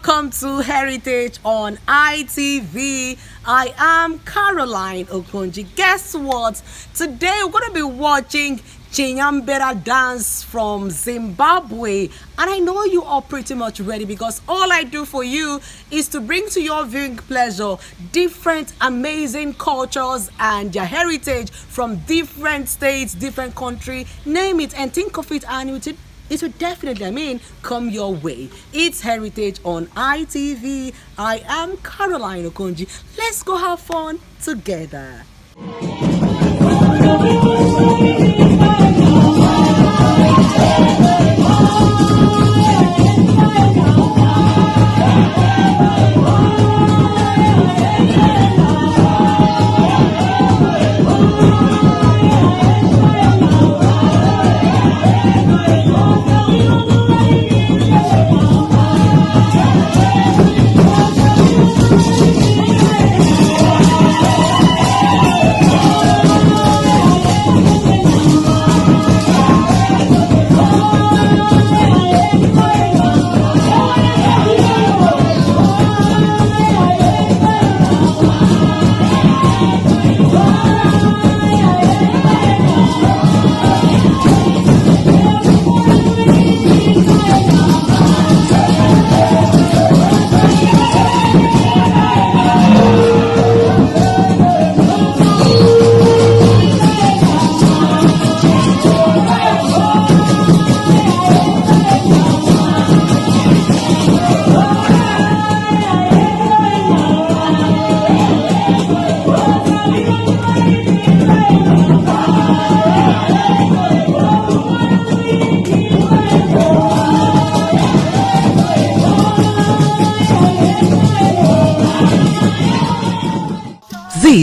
welcome to Heritage on ITV. I am Caroline Okonji. Guess what? Today we're going to be watching Chinyambera dance from Zimbabwe, and I know you are pretty much ready because all I do for you is to bring to your viewing pleasure different amazing cultures and their heritage from different states, different country, name it and think of it, and it will definitely, come your way. It's Heritage on ITV. I am Caroline Okonji. Let's go have fun together.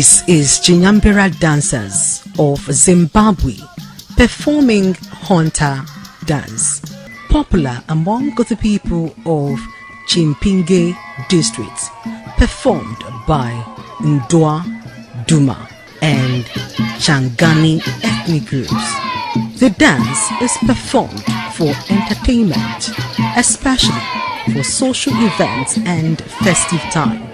This is Chinyambera dancers of Zimbabwe performing Hunter dance, popular among the people of Chimpinge district, performed by Ndwa, Duma and Changani ethnic groups. The dance is performed for entertainment, especially for social events and festive time.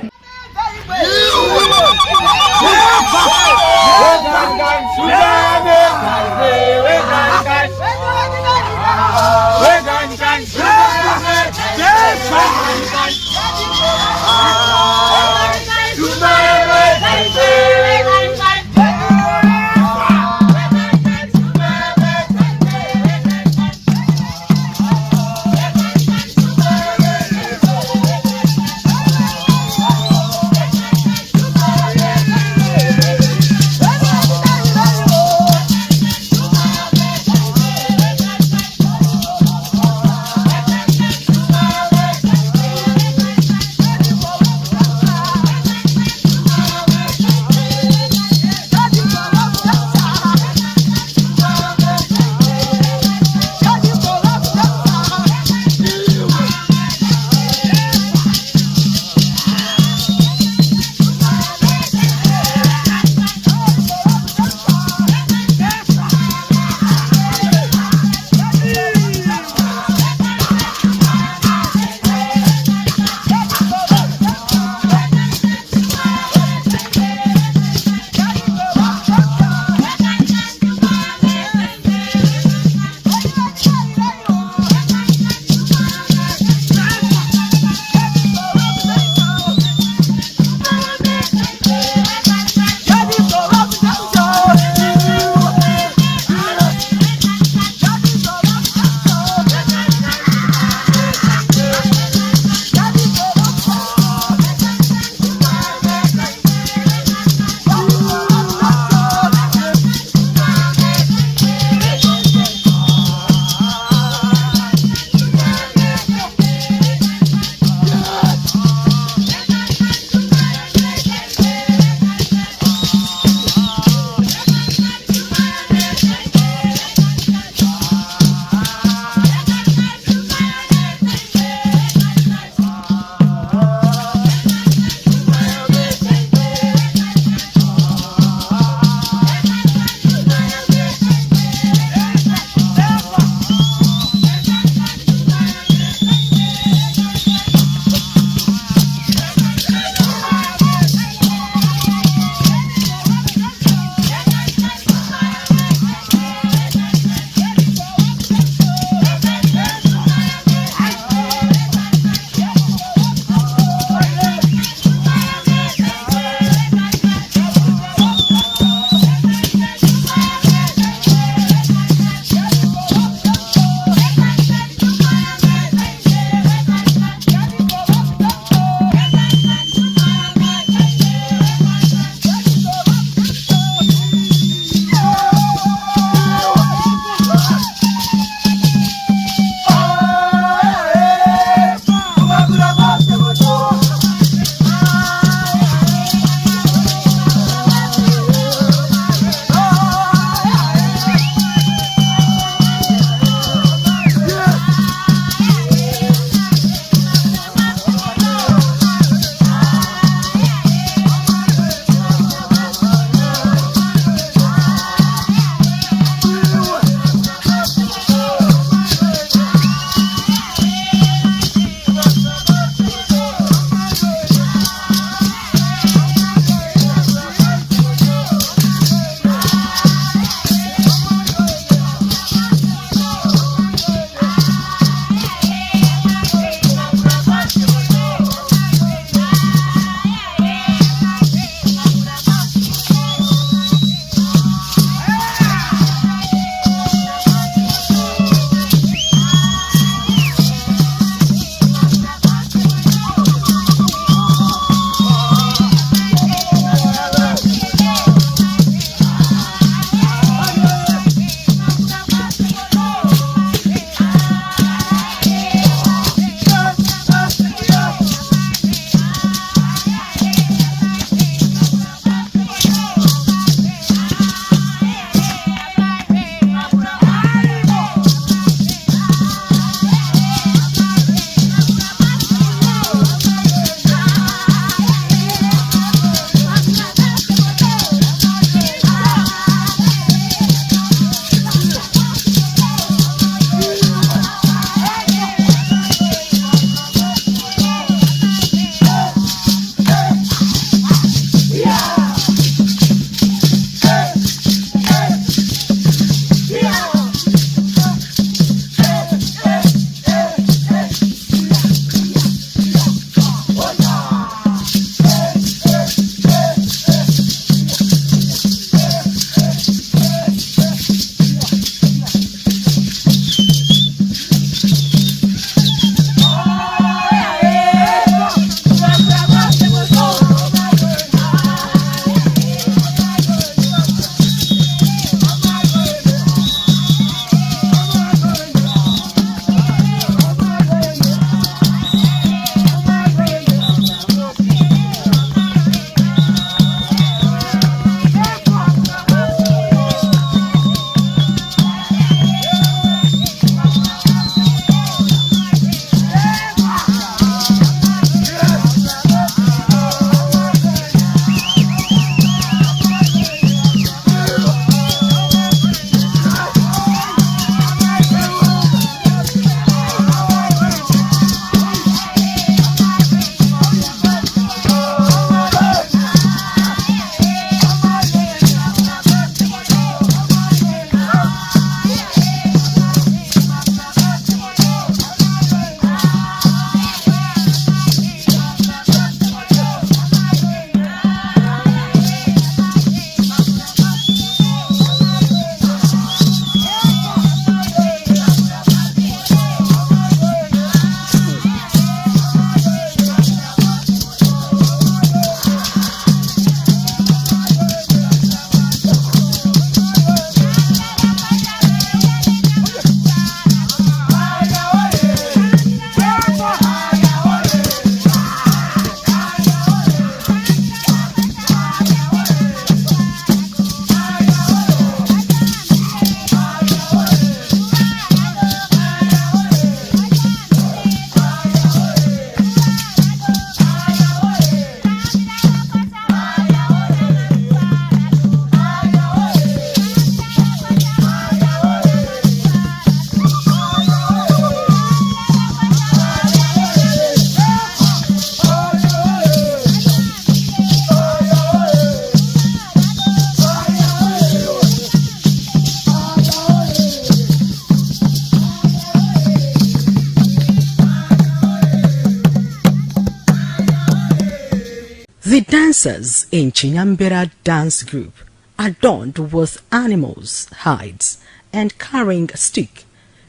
The dancers in Chinyambera dance group, adorned with animals' hides and carrying a stick,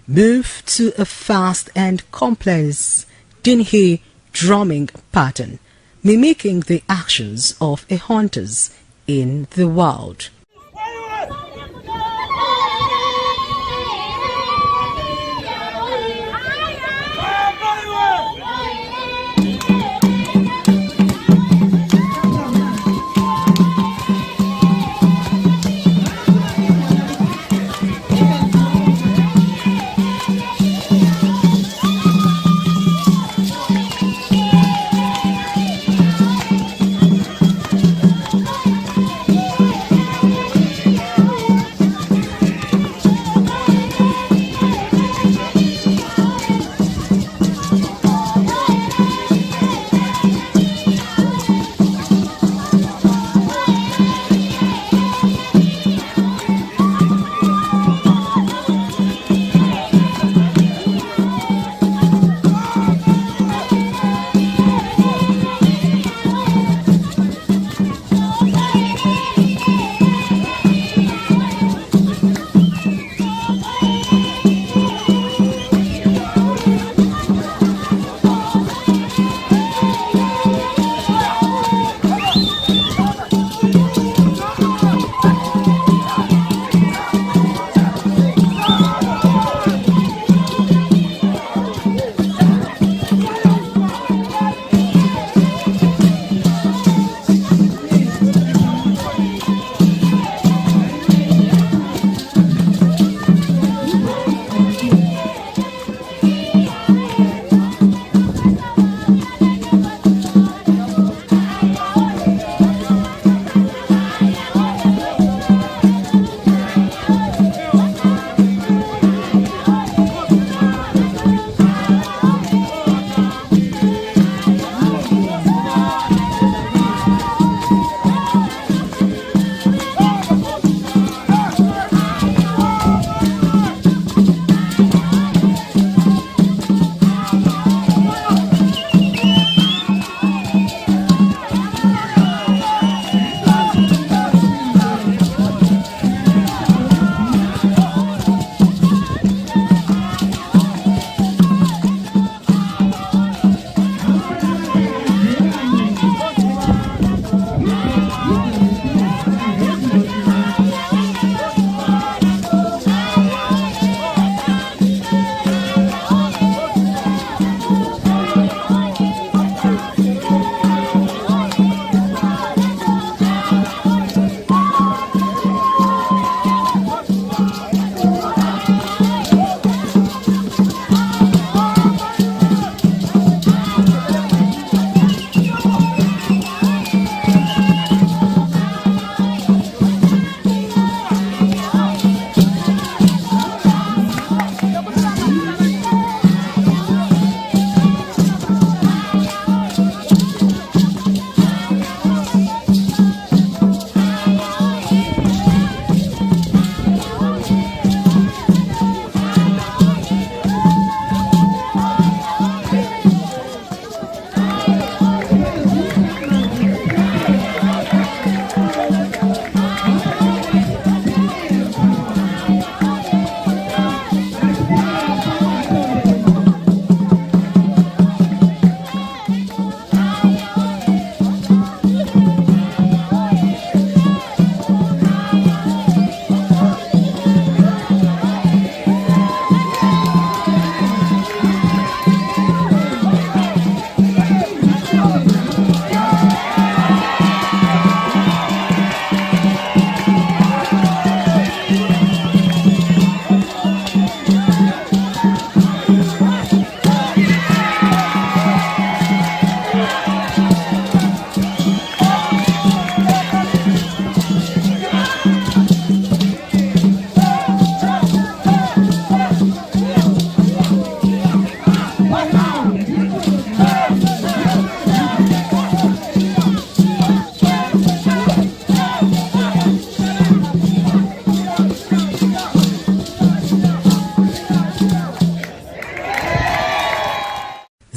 move to a fast and complex dinhi drumming pattern, mimicking the actions of a hunters in the wild.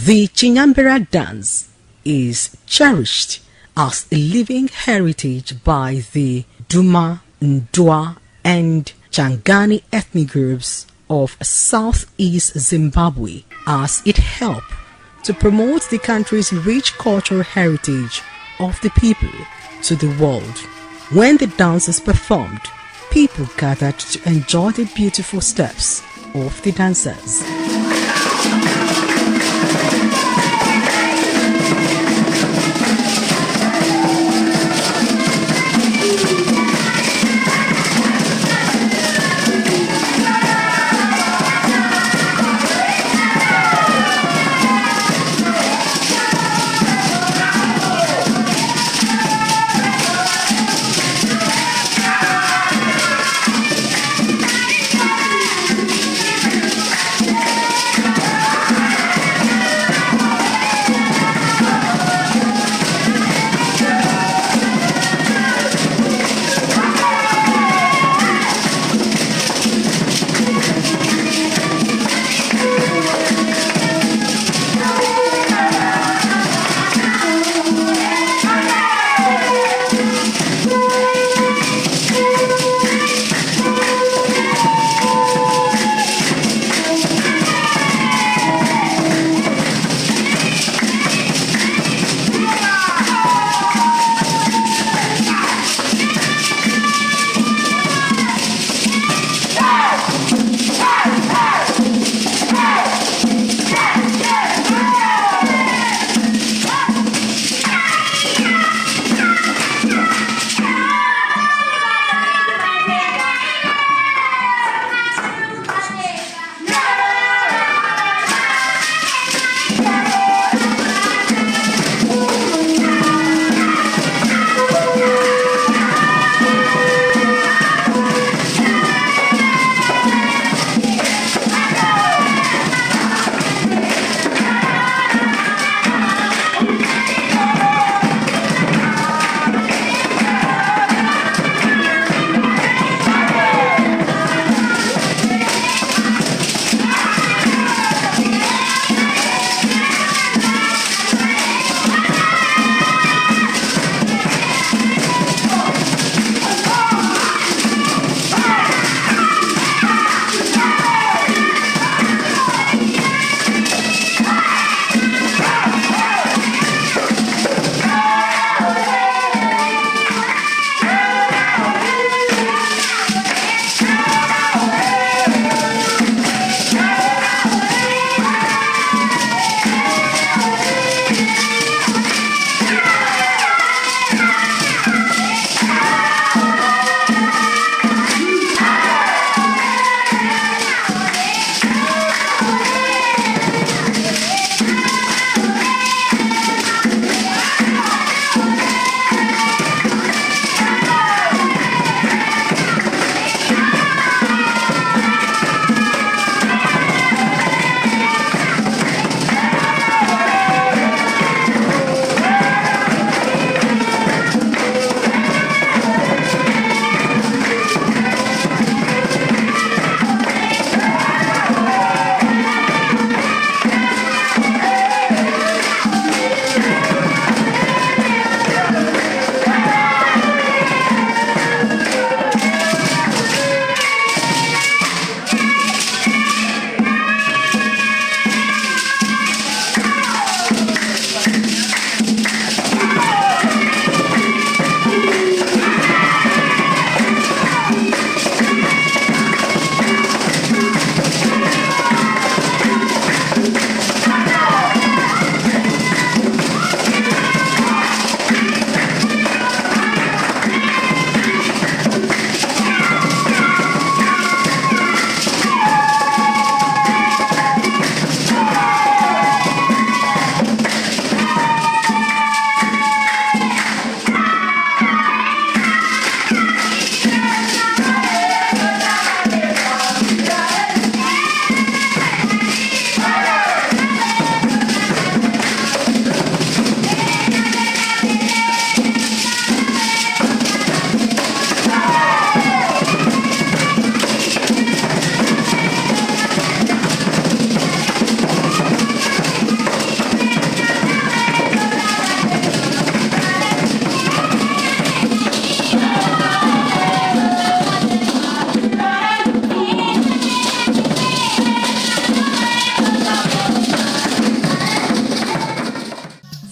The Chinyambera dance is cherished as a living heritage by the Duma, Ndwa, and Changani ethnic groups of southeast Zimbabwe, as it helped to promote the country's rich cultural heritage of the people to the world. When the dance is performed, people gathered to enjoy the beautiful steps of the dancers.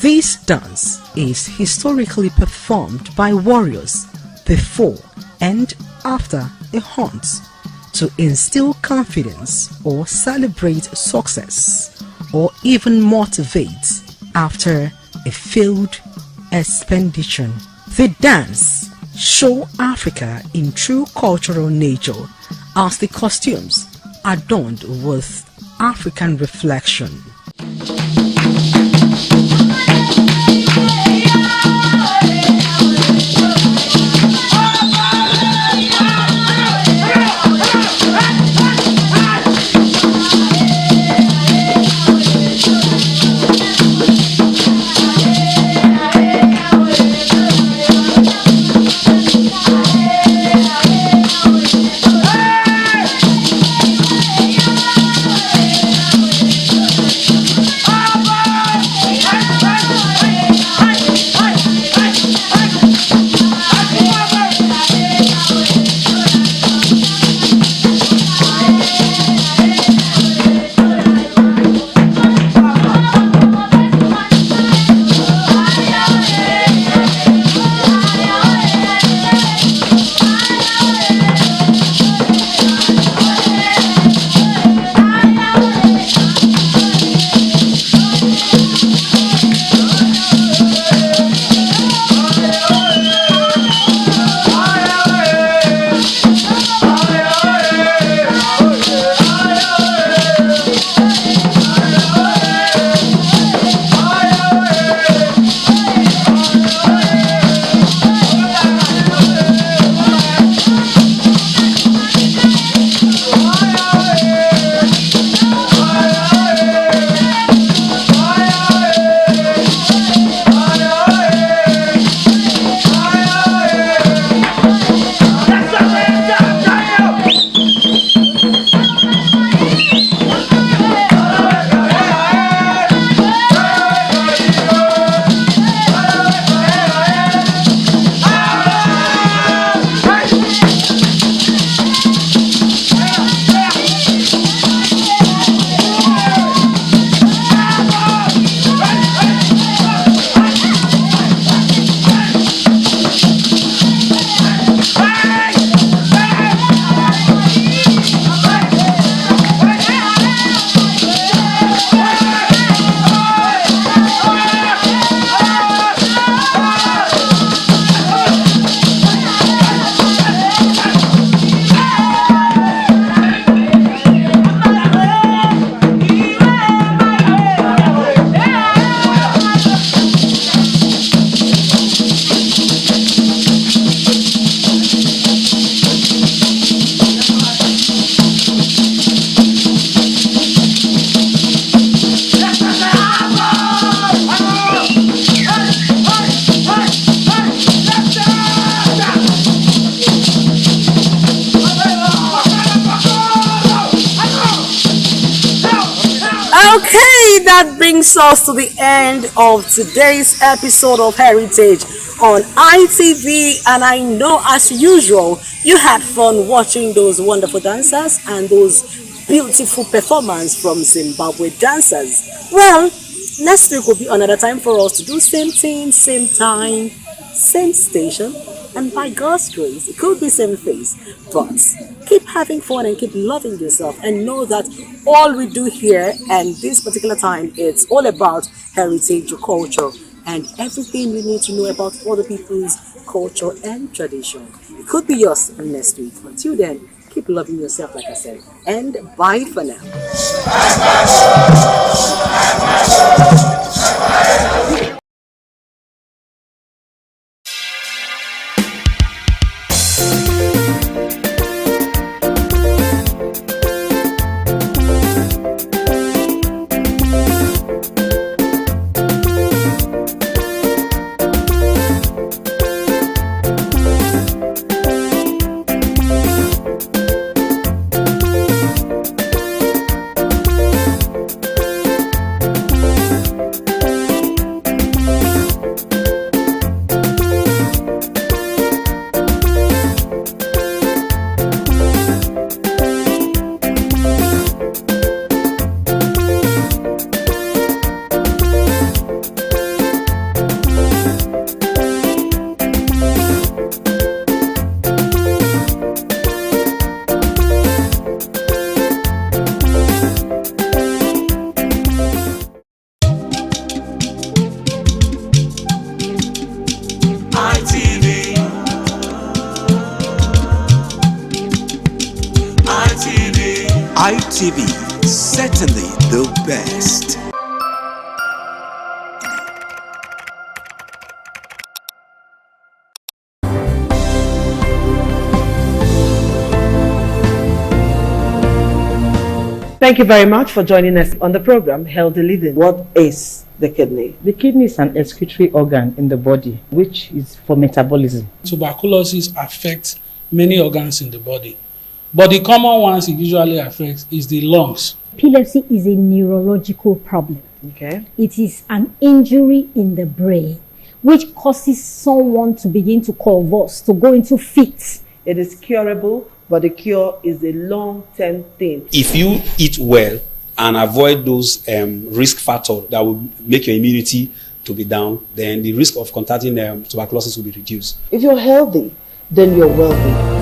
This dance is historically performed by warriors before and after a hunt to instill confidence or celebrate success or even motivate after a failed expedition. The dance show Africa in true cultural nature as the costumes adorned with African reflection. Okay, that brings us to the end of today's episode of Heritage on ITV, and I know as usual you had fun watching those wonderful dancers and those beautiful performance from Zimbabwe dancers. Well, next week will be another time for us to do same thing, same time, same station, and by God's grace it could be same face, but keep having fun and keep loving yourself, and know that all we do here and this particular time, it's all about heritage culture and everything you need to know about other people's culture and tradition. It could be yours next week. Until then, keep loving yourself, like I said, and bye for now. ITV, certainly the best. Thank you very much for joining us on the program, Healthy Living. What is the kidney? The kidney is an excretory organ in the body, which is for metabolism. Tuberculosis affects many organs in the body, but the common ones it usually affects is the lungs. Epilepsy is a neurological problem. Okay. It is an injury in the brain which causes someone to begin to convulse, to go into fits. It is curable, but the cure is a long-term thing. If you eat well and avoid those risk factors that will make your immunity to be down, then the risk of contracting tuberculosis will be reduced. If you're healthy, then you're wealthy.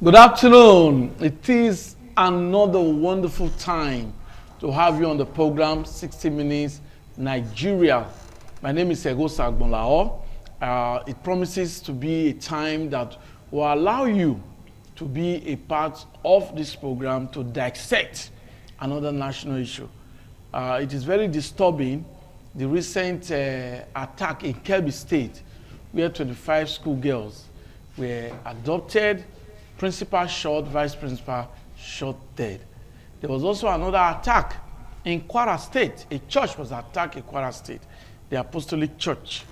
Good afternoon. It is another wonderful time to have you on the program 60 Minutes Nigeria. My name is Egosa Agbonlao. It promises to be a time that will allow you to be a part of this program to dissect another national issue. It is very disturbing, the recent attack in Kebbi State, where 25 schoolgirls were abducted, principal shot, vice principal shot dead. There was also another attack in Kwara State. A church was attacked in Kwara State, the Apostolic Church.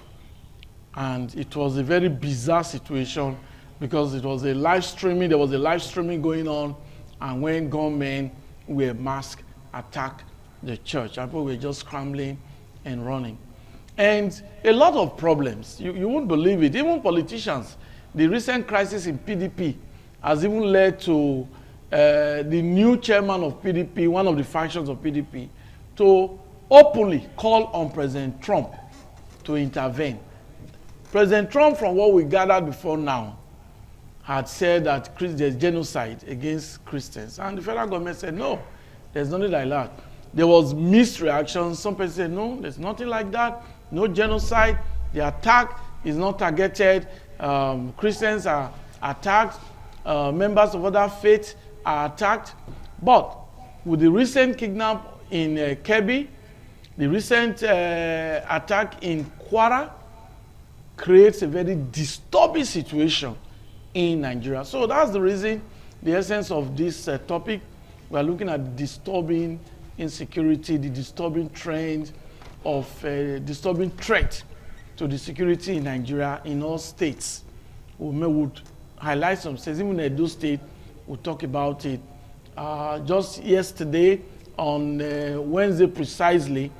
And it was a very bizarre situation because it was a live streaming, there was a live streaming going on, and when gunmen were masked, attacked the church, and people were just scrambling and running. And a lot of problems, you won't believe it, even politicians. The recent crisis in PDP has even led to the new chairman of PDP, one of the factions of PDP, to openly call on President Trump to intervene. President Trump, from what we gathered before now, had said that there's genocide against Christians. And the federal government said, no, there's nothing like that. There was mixed reactions. Some people said, no, there's nothing like that. No genocide. The attack is not targeted. Christians are attacked. Members of other faiths are attacked. But with the recent kidnap in Kebbi, the recent attack in Kwara creates a very disturbing situation in Nigeria. So that's the reason, the essence of this topic. We are looking at the disturbing insecurity, the disturbing trend of disturbing threat to the security in Nigeria in all states. We would highlight some states, even in Edo State, we'll talk about it. Just yesterday, on Wednesday precisely,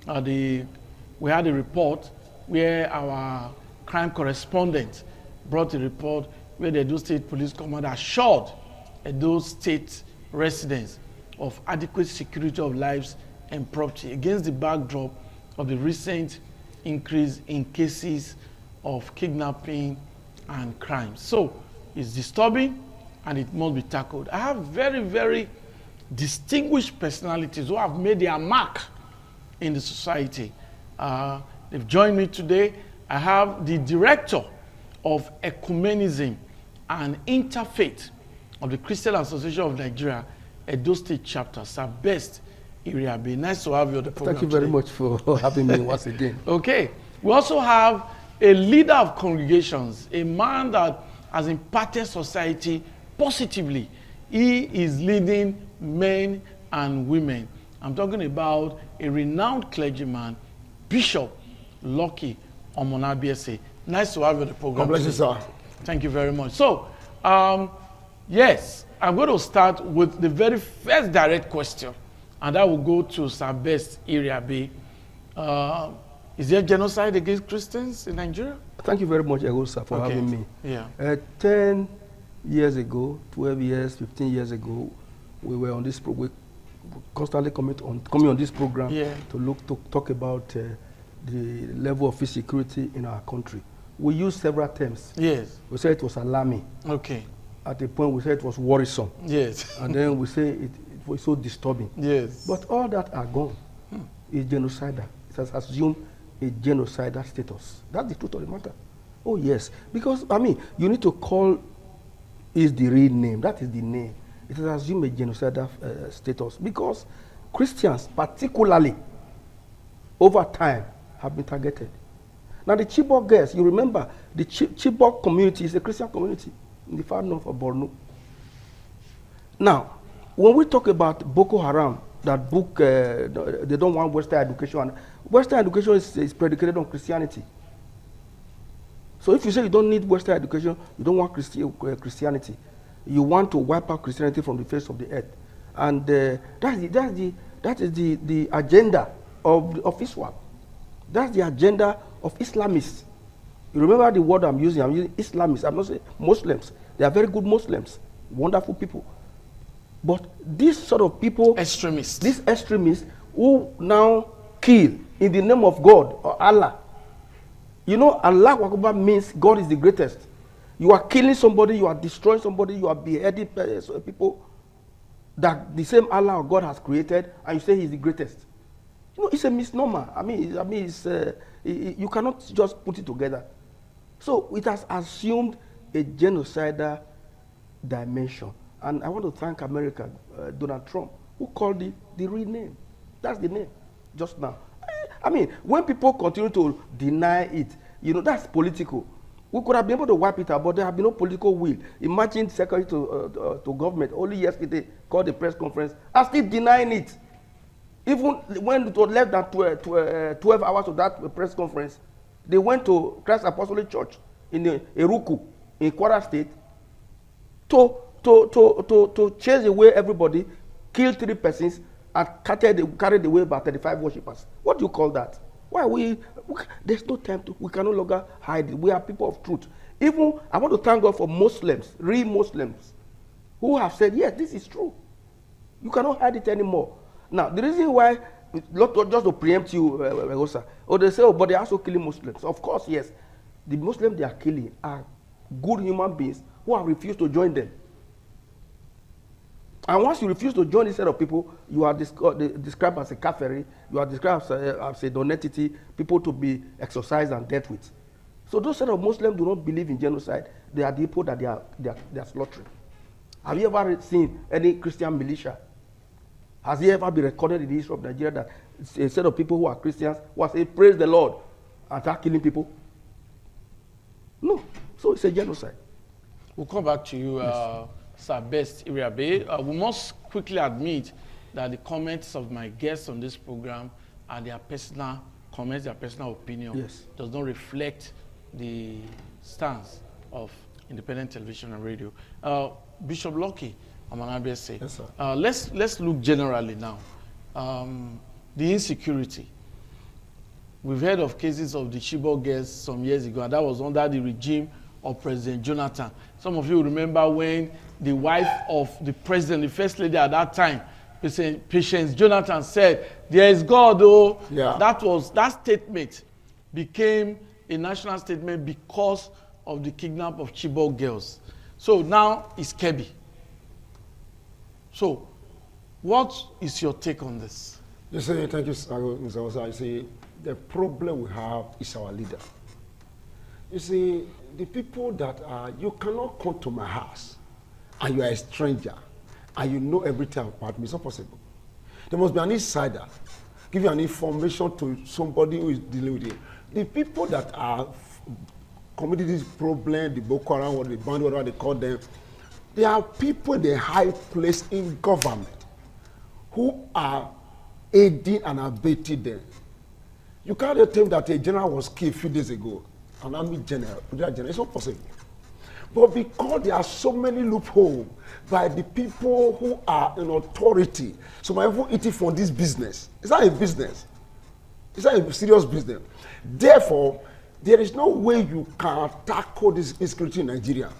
we had a report where our crime correspondent brought a report where the Edo State Police Command assured Edo State residents of adequate security of lives and property against the backdrop of the recent increase in cases of kidnapping and crime. So it's disturbing and it must be tackled. I have very, very distinguished personalities who have made their mark in the society. They've joined me today. I have the director of Ecumenism and Interfaith of the Christian Association of Nigeria, Edo State Chapter, Sir Best Iriabe. Nice to have you on the program. Thank you very much for having me once again. Okay. We also have a leader of congregations, a man that has impacted society positively. He is leading men and women. I'm talking about a renowned clergyman, Bishop Lucky Omonabiese. Nice to have you on the program. God bless you, sir. Thank you very much. So, yes, I'm going to start with the very first direct question, and that will go to Sir Best Iriabe. Is there genocide against Christians in Nigeria? Thank you very much, Egosa, for having me. Yeah. 10 years ago, 12 years, 15 years ago, we were on this program. We constantly coming on this program to talk about the level of insecurity in our country. We used several terms. Yes. We said it was alarming. Okay. At a point, we said it was worrisome. Yes. And then we say it was so disturbing. Yes. But all that are gone. It's genocidal. It has assumed a genocidal status. That's the truth of the matter. Oh, yes. Because, I mean, you need to call is the real name. That is the name. It has assumed a genocidal status because Christians, particularly, over time, have been targeted. Now, the Chibok girls, you remember, the Chibok community is a Christian community in the far north of Borno. Now, when we talk about Boko Haram, that book, they don't want Western education. And Western education is predicated on Christianity. So if you say you don't need Western education, you don't want Christianity, you want to wipe out Christianity from the face of the earth. And that is the agenda of Islam. That's the agenda of Islamists. You remember the word I'm using Islamists. I'm not saying Muslims. They are very good Muslims, wonderful people. But these sort of people, extremists, these extremists who now kill in the name of God or Allah. You know, Allah Akbar means God is the greatest. You are killing somebody, you are destroying somebody, you are beheading people that the same Allah or God has created, and you say He's the greatest. You know, it's a misnomer. I mean, you cannot just put it together. So it has assumed a genocidal dimension. And I want to thank America, Donald Trump, who called it the real name. That's the name, just now. I mean, when people continue to deny it, you know, that's political. We could have been able to wipe it out, but there have been no political will. Imagine Secretary to government only yesterday called a press conference and still denying it. Even when it was less than 12 hours of that press conference, they went to Christ Apostolic Church in Eruku, in Kwara State, to chase away everybody, kill 3 persons, and carried away about 35 worshippers. What do you call that? Why there's no time to, we can no longer hide it. We are people of truth. Even, I want to thank God for Muslims, real Muslims, who have said, yes, this is true. You cannot hide it anymore. Now, the reason why, just to preempt you, Regosa, they say, oh, but they are also killing Muslims. Of course, yes. The Muslims they are killing are good human beings who have refused to join them. And once you refuse to join this set of people, you are described as a kafiri, you are described as a non-entity, people to be exorcised and dealt with. So those set of Muslims do not believe in genocide. They are the people that they are slaughtering. Have you ever seen any Christian militia? Has it ever been recorded in the history of Nigeria that a set of people who are Christians who are saying, praise the Lord, and start killing people? No. So it's a genocide. We'll come back to you, yes. Sir Best Iriabe. We must quickly admit that the comments of my guests on this program are their personal comments, their personal opinion. Yes. Does not reflect the stance of independent television and radio. Bishop Lucky Omonabiese. Yes, sir. Let's look generally now. The insecurity. We've heard of cases of the Chibok girls some years ago, and that was under the regime of President Jonathan. Some of you remember when the wife of the president, the first lady at that time, Patience Jonathan, said, there is God, oh. Yeah. That statement became a national statement because of the kidnap of Chibok girls. So now it's Kebbi. So what is your take on this? You see, thank you, Mr. Osa. You see, the problem we have is our leader. You see, the people that are, you cannot come to my house and you are a stranger and you know everything about me. It's not possible. There must be an insider, give you an information to somebody who is dealing with it. The people that are committed this problem, the Boko Haram or the band, whatever they call them, there are people in the high place in government who are aiding and abetting them. You can't tell me that a general was killed a few days ago, an army general, it's not possible. But because there are so many loopholes by the people who are in authority, so my people eating from this business. It's not a business. It's not a serious business. Therefore, there is no way you can tackle this insecurity in Nigeria,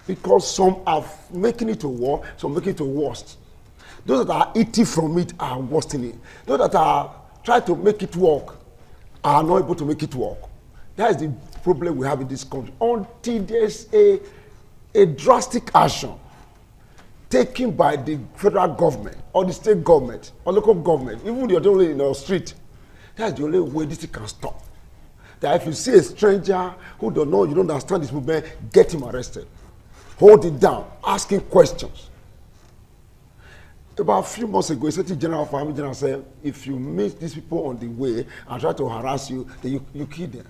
because some are making it to war, some making it to worst. Those that are eating from it are worsening it. Those that are trying to make it work are not able to make it work. That is the problem we have in this country. Until there's a drastic action taken by the federal government or the state government or local government, even the only in the street, that's the only way this thing can stop. That if you see a stranger who don't know, you don't understand this movement, get him arrested. Hold it down, ask him questions. About a few months ago, a certain general of army general said, if you meet these people on the way and try to harass you, then you kill them.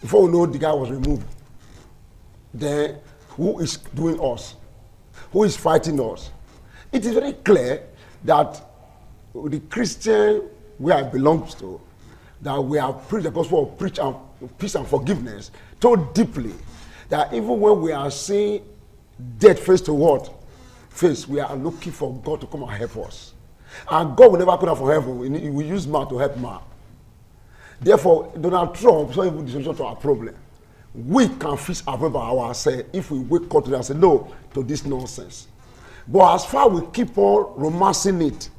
Before we know, the guy was removed. Then, who is doing us? Who is fighting us? It is very clear that the Christian where I belong to, that we have preached the gospel of peace and forgiveness so deeply that even when we are seeing death face to what? Face, we are looking for God to come and help us. And God will never come down from heaven. He will use man to help man. Therefore, Donald Trump is not even the solution to our problem. We can fix our problem by ourselves if we wake up today and say no to this nonsense. But as far as we keep on romancing it,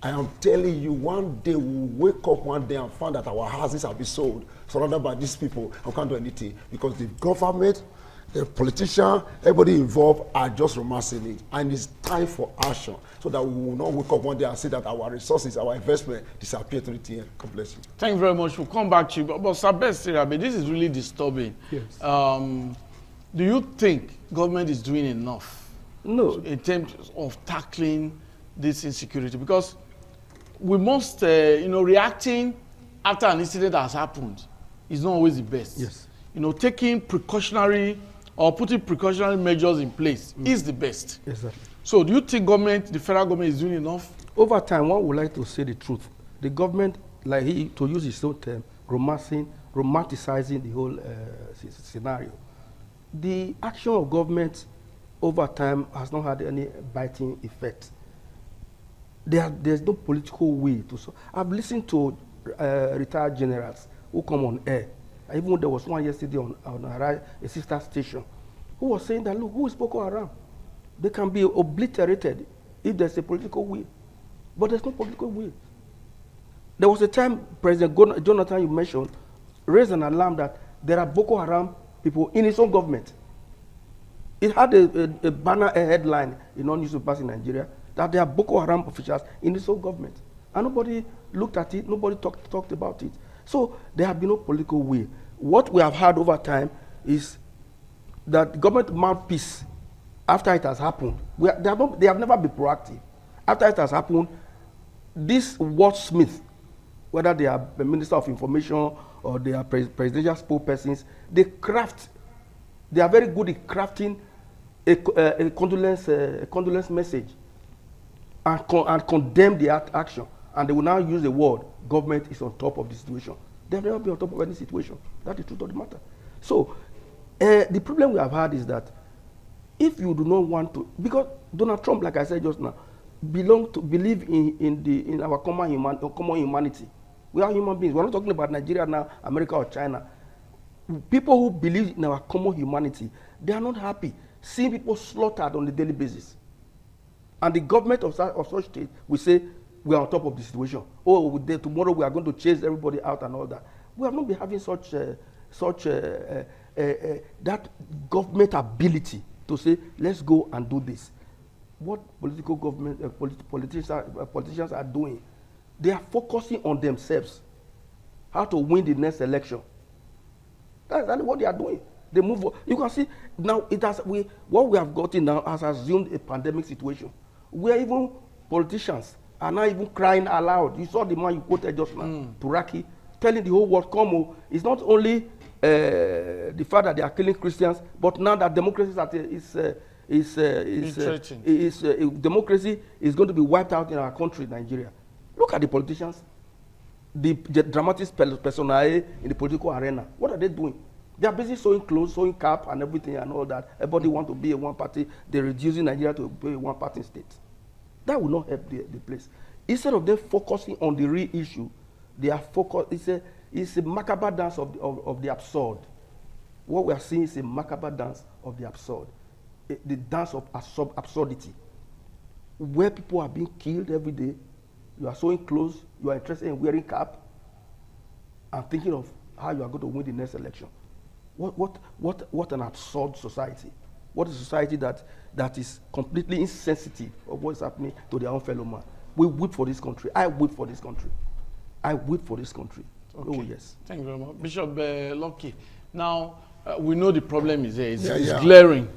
I am telling you, one day we'll wake up one day and find that our houses have been sold, surrounded by these people, and can't do anything because the government, the politician, everybody involved are just romancing it. And it's time for action so that we will not wake up one day and say that our resources, our investment disappear to the end. God bless you. Thank you very much. We'll come back to you. But Sir Best Sirabe, this is really disturbing. Yes. Do you think government is doing enough in terms of tackling this insecurity? Because we must, reacting after an incident has happened is not always the best. Yes. Taking precautionary or putting precautionary measures in place is the best. Exactly. So do you think the federal government is doing enough? Over time, one would like to say the truth. The government, to use his own term, romanticizing the whole scenario. The action of government over time has not had any biting effect. There's no political will to solve. I've listened to retired generals who come on air. Even there was one yesterday on a sister station who was saying that, look, who is Boko Haram? They can be obliterated if there's a political will. But there's no political will. There was a time President Jonathan, you mentioned, raised an alarm that there are Boko Haram people in his own government. It had a banner, a headline in all newspapers in Nigeria that there are Boko Haram officials in his own government. And nobody looked at it, nobody talked about it. So there have been no political will. What we have had over time is that government mouthpiece, after it has happened, they have never been proactive. After it has happened, this wordsmith, whether they are the Minister of Information or they are presidential spokespersons, they are very good at crafting a condolence message and condemn the action. And they will now use the word, government is on top of the situation. They have never been on top of any situation. That's the truth of the matter. So, the problem we have had is that if you do not want to, because Donald Trump, like I said just now, believe in our common humanity. We are human beings. We're not talking about Nigeria now, America or China. People who believe in our common humanity, they are not happy seeing people slaughtered on a daily basis. And the government of such state will say, we are on top of the situation. Oh, tomorrow we are going to chase everybody out and all that. We have not been having that government ability to say, let's go and do this. What politicians are doing, they are focusing on themselves, how to win the next election. That's exactly what they are doing. They move. You can see now what we have gotten now has assumed a pandemic situation, where even politicians are now even crying aloud. You saw the man you quoted just now, Turaki, telling the whole world, come on, it's not only the fact that they are killing Christians, but now that democracy democracy is going to be wiped out in our country, Nigeria. Look at the politicians, the dramatic personae in the political arena. What are they doing? They are busy sewing clothes, sewing cap, and everything and all that. Everybody want to be a one party. They're reducing Nigeria to be a one party state. That will not help the place. Instead of them focusing on the real issue, they are focused. It's a macabre dance of the absurd. What we are seeing is a macabre dance of the absurd. The dance of absurdity. Where people are being killed every day, you are sewing clothes, you are interested in wearing cap, and thinking of how you are going to win the next election. What an absurd society. What a society that is completely insensitive of what is happening to their own fellow man. We weep for this country. I weep for this country. I weep for this country. Okay. Oh, yes. Thank you very much. Bishop Lucky, now we know the problem is there. It's glaring,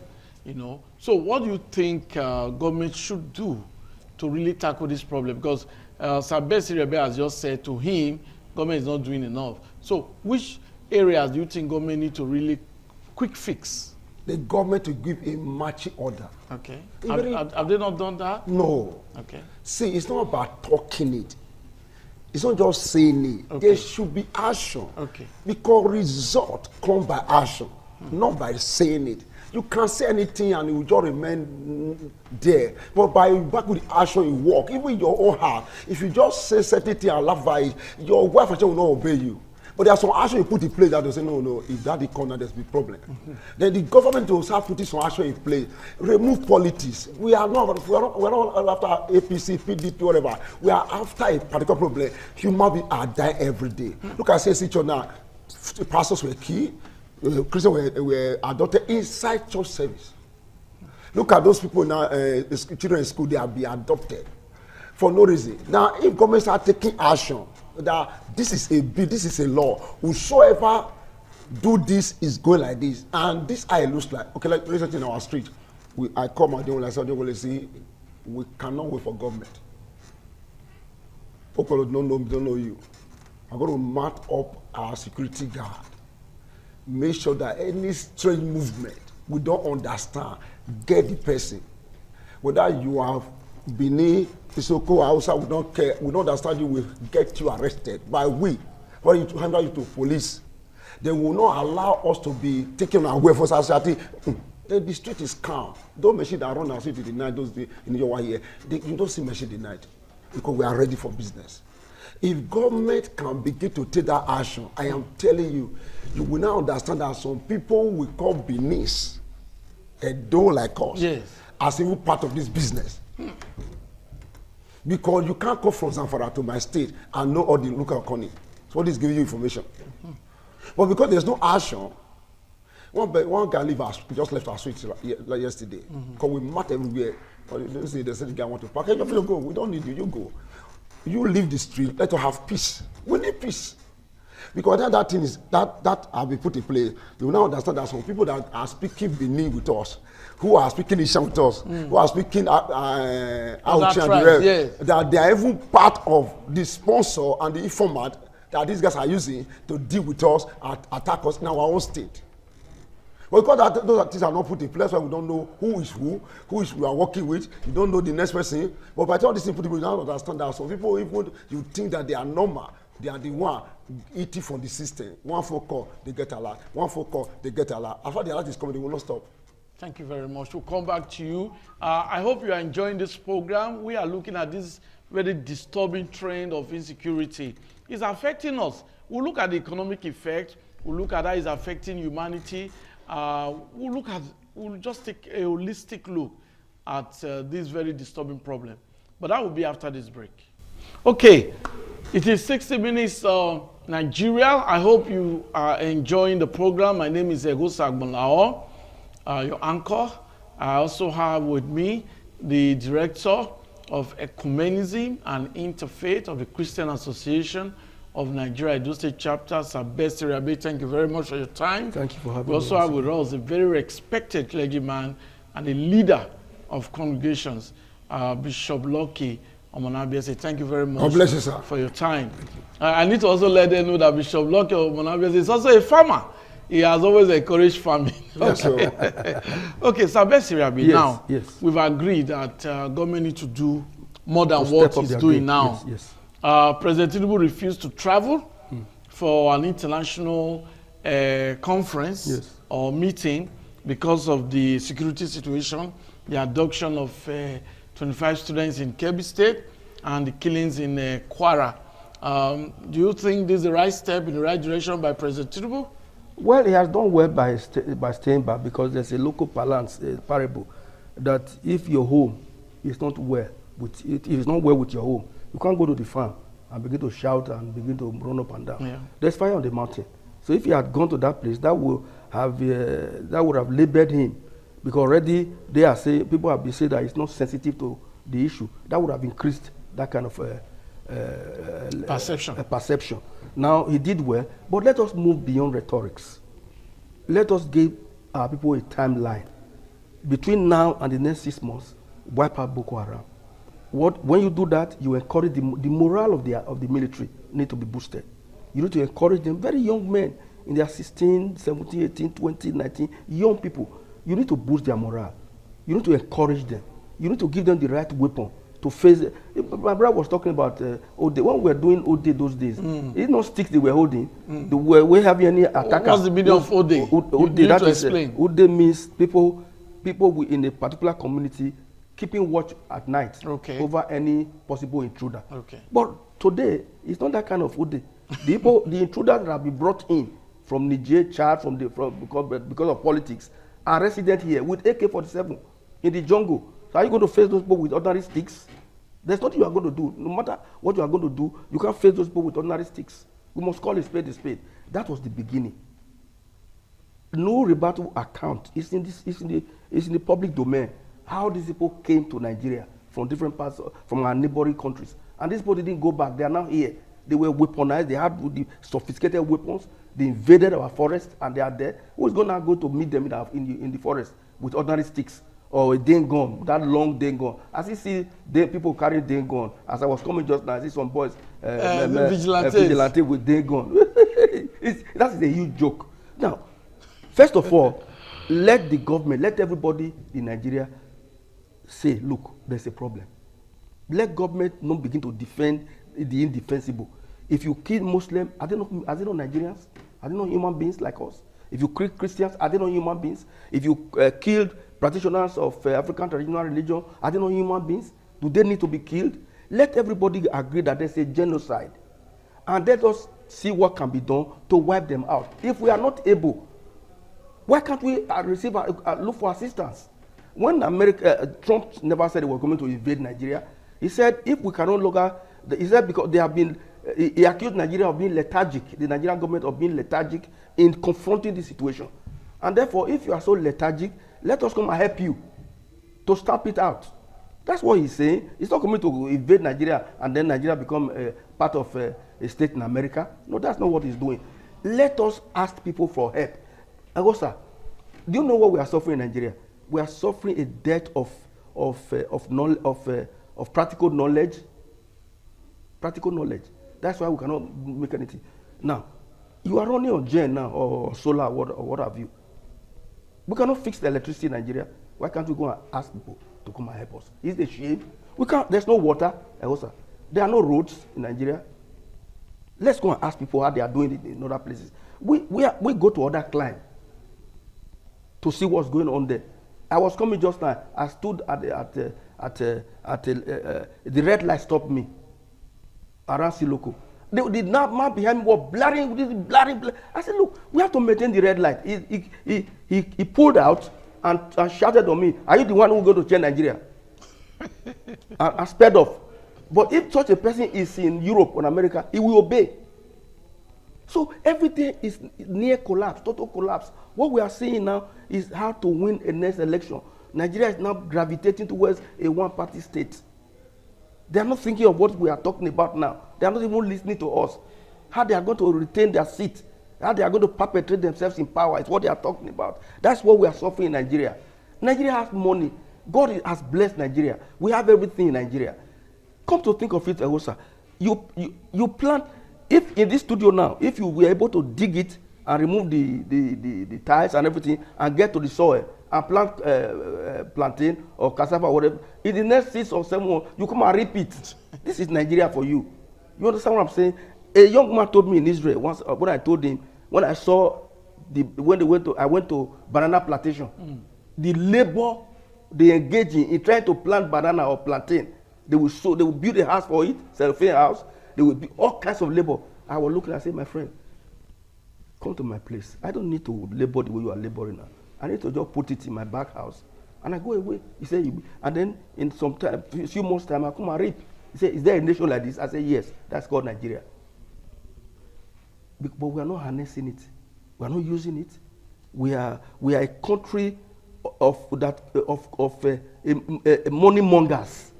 you know. So what do you think government should do to really tackle this problem? Because Sabesi Rebe has just said to him, government is not doing enough. So which areas do you think government need to really quick fix? The government to give a marching order. Okay. Have they not done that? No. Okay. See, it's not about talking it. It's not just saying it. Okay. There should be action. Okay. Because result come by action, not by saying it. You can't say anything and it will just remain there. But back with the action, you walk. Even in your own heart, if you just say certain thing and laugh by it, your wife and child will not obey you. But there's some action you put in place that they say, no, if that is corner, there's a problem. Then the government will start putting some action in place. Remove politics. We're not after APC, PDP, whatever. We are after a particular problem. Human beings are dying every day. Look at situation now. Pastors were killed. Christians were adopted inside church service. Look at those people now, children in school, they are being adopted for no reason. Now, if government start taking action, that this is a bill, this is a law, whosoever do this is going like this, and this eye looks like, okay, like recently in our street, I come out there and I said, they say, we cannot wait for government. People don't know you. I'm going to mark up our security guard. Make sure that any strange movement we don't understand, get the person. Whether you have Benin, Isoko, Hausa, we don't care, we don't understand you, will get you arrested. But we want to handle you to police. They will not allow us to be taken away from society. The street is calm. Don't machine that run our street in the night, those days in your here. You don't see machine in the night because we are ready for business. If government can begin to take that action, I am telling you, you will now understand that some people will call Benin, Edo like us, yes, as even part of this business. Because you can't come from Zamfara to my state and know all the local economy. So what is giving you information? But because there's no action, one guy just left our street yesterday. Because we met everywhere. They say the guy want to park. Hey, you go. We don't need you. You go. You leave the street. Let us have peace. We need peace. Because that thing is that have been put in place. You will now understand that some people that are speaking Benin with us, who are speaking Isham with us, who are speaking Auchi and the rest, yes, that they are even part of the sponsor and the informant that these guys are using to deal with us and attack us in our own state. Well, because those things are not put in place, why we don't know who is we are working with. You don't know the next person. But by the time these things put in place, you don't understand that some people, even you think that they are normal, they are the one eating from the system. One phone call, they get a lot. One phone call, they get a lot. After the alert is coming, they will not stop. Thank you very much. We'll come back to you. I hope you are enjoying this program. We are looking at this very disturbing trend of insecurity. It's affecting us. We'll look at the economic effect. We'll look at how it's affecting humanity. We'll just take a holistic look at this very disturbing problem. But that will be after this break. Okay, it is 60 Minutes Nigeria. I hope you are enjoying the program. My name is Egosa Agbonlao, your anchor. I also have with me the director of Ecumenism and Interfaith of the Christian Association of Nigeria, Edo State Chapter, Sabesi Rebe. Thank you very much for your time. Thank you for having me. We also have with us a very respected clergyman and a leader of congregations, Bishop Lucky Omonabiese. Thank you very much. God bless you, sir, for your time. I need to also let them know that Bishop Lucky Omonabiese is also a farmer. he has always encouraged farming. Yes, so Okay, so Besirabi, Yes, now yes. we've agreed that government need to do more than To what step up it's their doing game. now. Yes, yes. President Tinubu refused to travel for an international conference Yes. or meeting because of the security situation, the abduction of 25 students in Kebbi State and the killings in Kwara. Do you think this is the right step in the right direction by President Tinubu? Well, he has done well by staying back, because there's a local parlance, parable, that if your home is not well with it, if it's not well with your home, you can't go to the farm and begin to shout and begin to run up and down. Yeah. There's fire on the mountain. So if he had gone to that place, that would have labeled him, because already they are saying, people have been saying that he's not sensitive to the issue. That would have increased that kind of perception. Now he did well, but let us move beyond rhetorics. Let us give our people a timeline. Between now and the next 6 months, wipe out Boko Haram. When you do that, you encourage the morale of the military need to be boosted. You need to encourage them, very young men in their 16, 17, 18, 20, 19, young people. You need to boost their morale. You need to encourage them. You need to give them the right weapon to face it. My brother was talking about Ode. When we were doing Ode those days, it's not sticks they were holding. We having any attackers. What's the meaning of Ode? You need to explain. Ode means people in a particular community keeping watch at night over any possible intruder. Okay. But today, it's not that kind of Ode. The intruders that have been brought in from Niger, Chad, because of politics, are resident here with AK-47 in the jungle. So are you going to face those people with ordinary sticks? There's nothing you are going to do. No matter what you are going to do, you can't face those people with ordinary sticks. We must call a spade a spade. That was the beginning. No rebuttal account. It's in the public domain. How these people came to Nigeria from different parts, from our neighboring countries. And these people didn't go back. They are now here. They were weaponized. They had the sophisticated weapons. They invaded our forest, and they are there. Who is going to go to meet them in the forest with ordinary sticks or a dang gun, that long dang gun? As you see people carrying dang gun, as I was coming just now, I see some boys vigilante with dang gun. That is a huge joke. Now, first of all, let the government, let everybody in Nigeria say, look, there's a problem. Let government not begin to defend the indefensible. If you kill Muslims, are they not Nigerians? Are they not human beings like us? If you kill Christians, are they not human beings? If you killed practitioners of African traditional religion, are they not human beings? Do they need to be killed? Let everybody agree that there's a genocide. And let us see what can be done to wipe them out. If we are not able, why can't we look for assistance? When Trump never said he was going to invade Nigeria, he said if we cannot longer, he said because they have been, he accused Nigeria of being lethargic, the Nigerian government of being lethargic in confronting the situation. And therefore, if you are so lethargic, let us come and help you to stamp it out. That's what he's saying. He's not coming to invade Nigeria and then Nigeria become part of a state in America. No, that's not what he's doing. Let us ask people for help. Agosa, do you know what we are suffering in Nigeria? We are suffering a debt of practical knowledge. Practical knowledge. That's why we cannot make anything. Now, you are running on gen now or solar or what have you. We cannot fix the electricity in Nigeria. Why can't we go and ask people to come and help us? Is the shame? We can't. There's no water. There are no roads in Nigeria. Let's go and ask people how they are doing it in other places. We go to other climes to see what's going on there. I was coming just now. I stood the red light stopped me around Siloko. The man behind me was blaring. I said, look, we have to maintain the red light. He pulled out and shouted on me, are you the one who will go to change Nigeria? and sped off. But if such a person is in Europe or America, he will obey. So everything is near collapse, total collapse. What we are seeing now is how to win a next election. Nigeria is now gravitating towards a one-party state. They are not thinking of what we are talking about now. They are not even listening to us. How they are going to retain their seat, how they are going to perpetrate themselves in power is what they are talking about. That's what we are suffering in Nigeria. Nigeria has money. God has blessed Nigeria. We have everything in Nigeria. Come to think of it, Ewosa, you plant, if in this studio now, if you were able to dig it and remove the tiles and everything and get to the soil and plant plantain or cassava or whatever. In the next 6 or 7 months, you come and repeat. This is Nigeria for you. You understand what I'm saying? A young man told me in Israel once when I told him, when I saw I went to banana plantation, the labor they engage in trying to plant banana or plantain, they will build a house for it, cellophane house, they will be all kinds of labor. I was looking, I said, my friend, come to my place. I don't need to labor the way you are laboring now. I need to just put it in my back house. And I go away. He said, and then in some time, a few months time, I come and reap. He said, is there a nation like this? I said, yes, that's called Nigeria. But we are not harnessing it. We are not using it. We are a country of money mongers.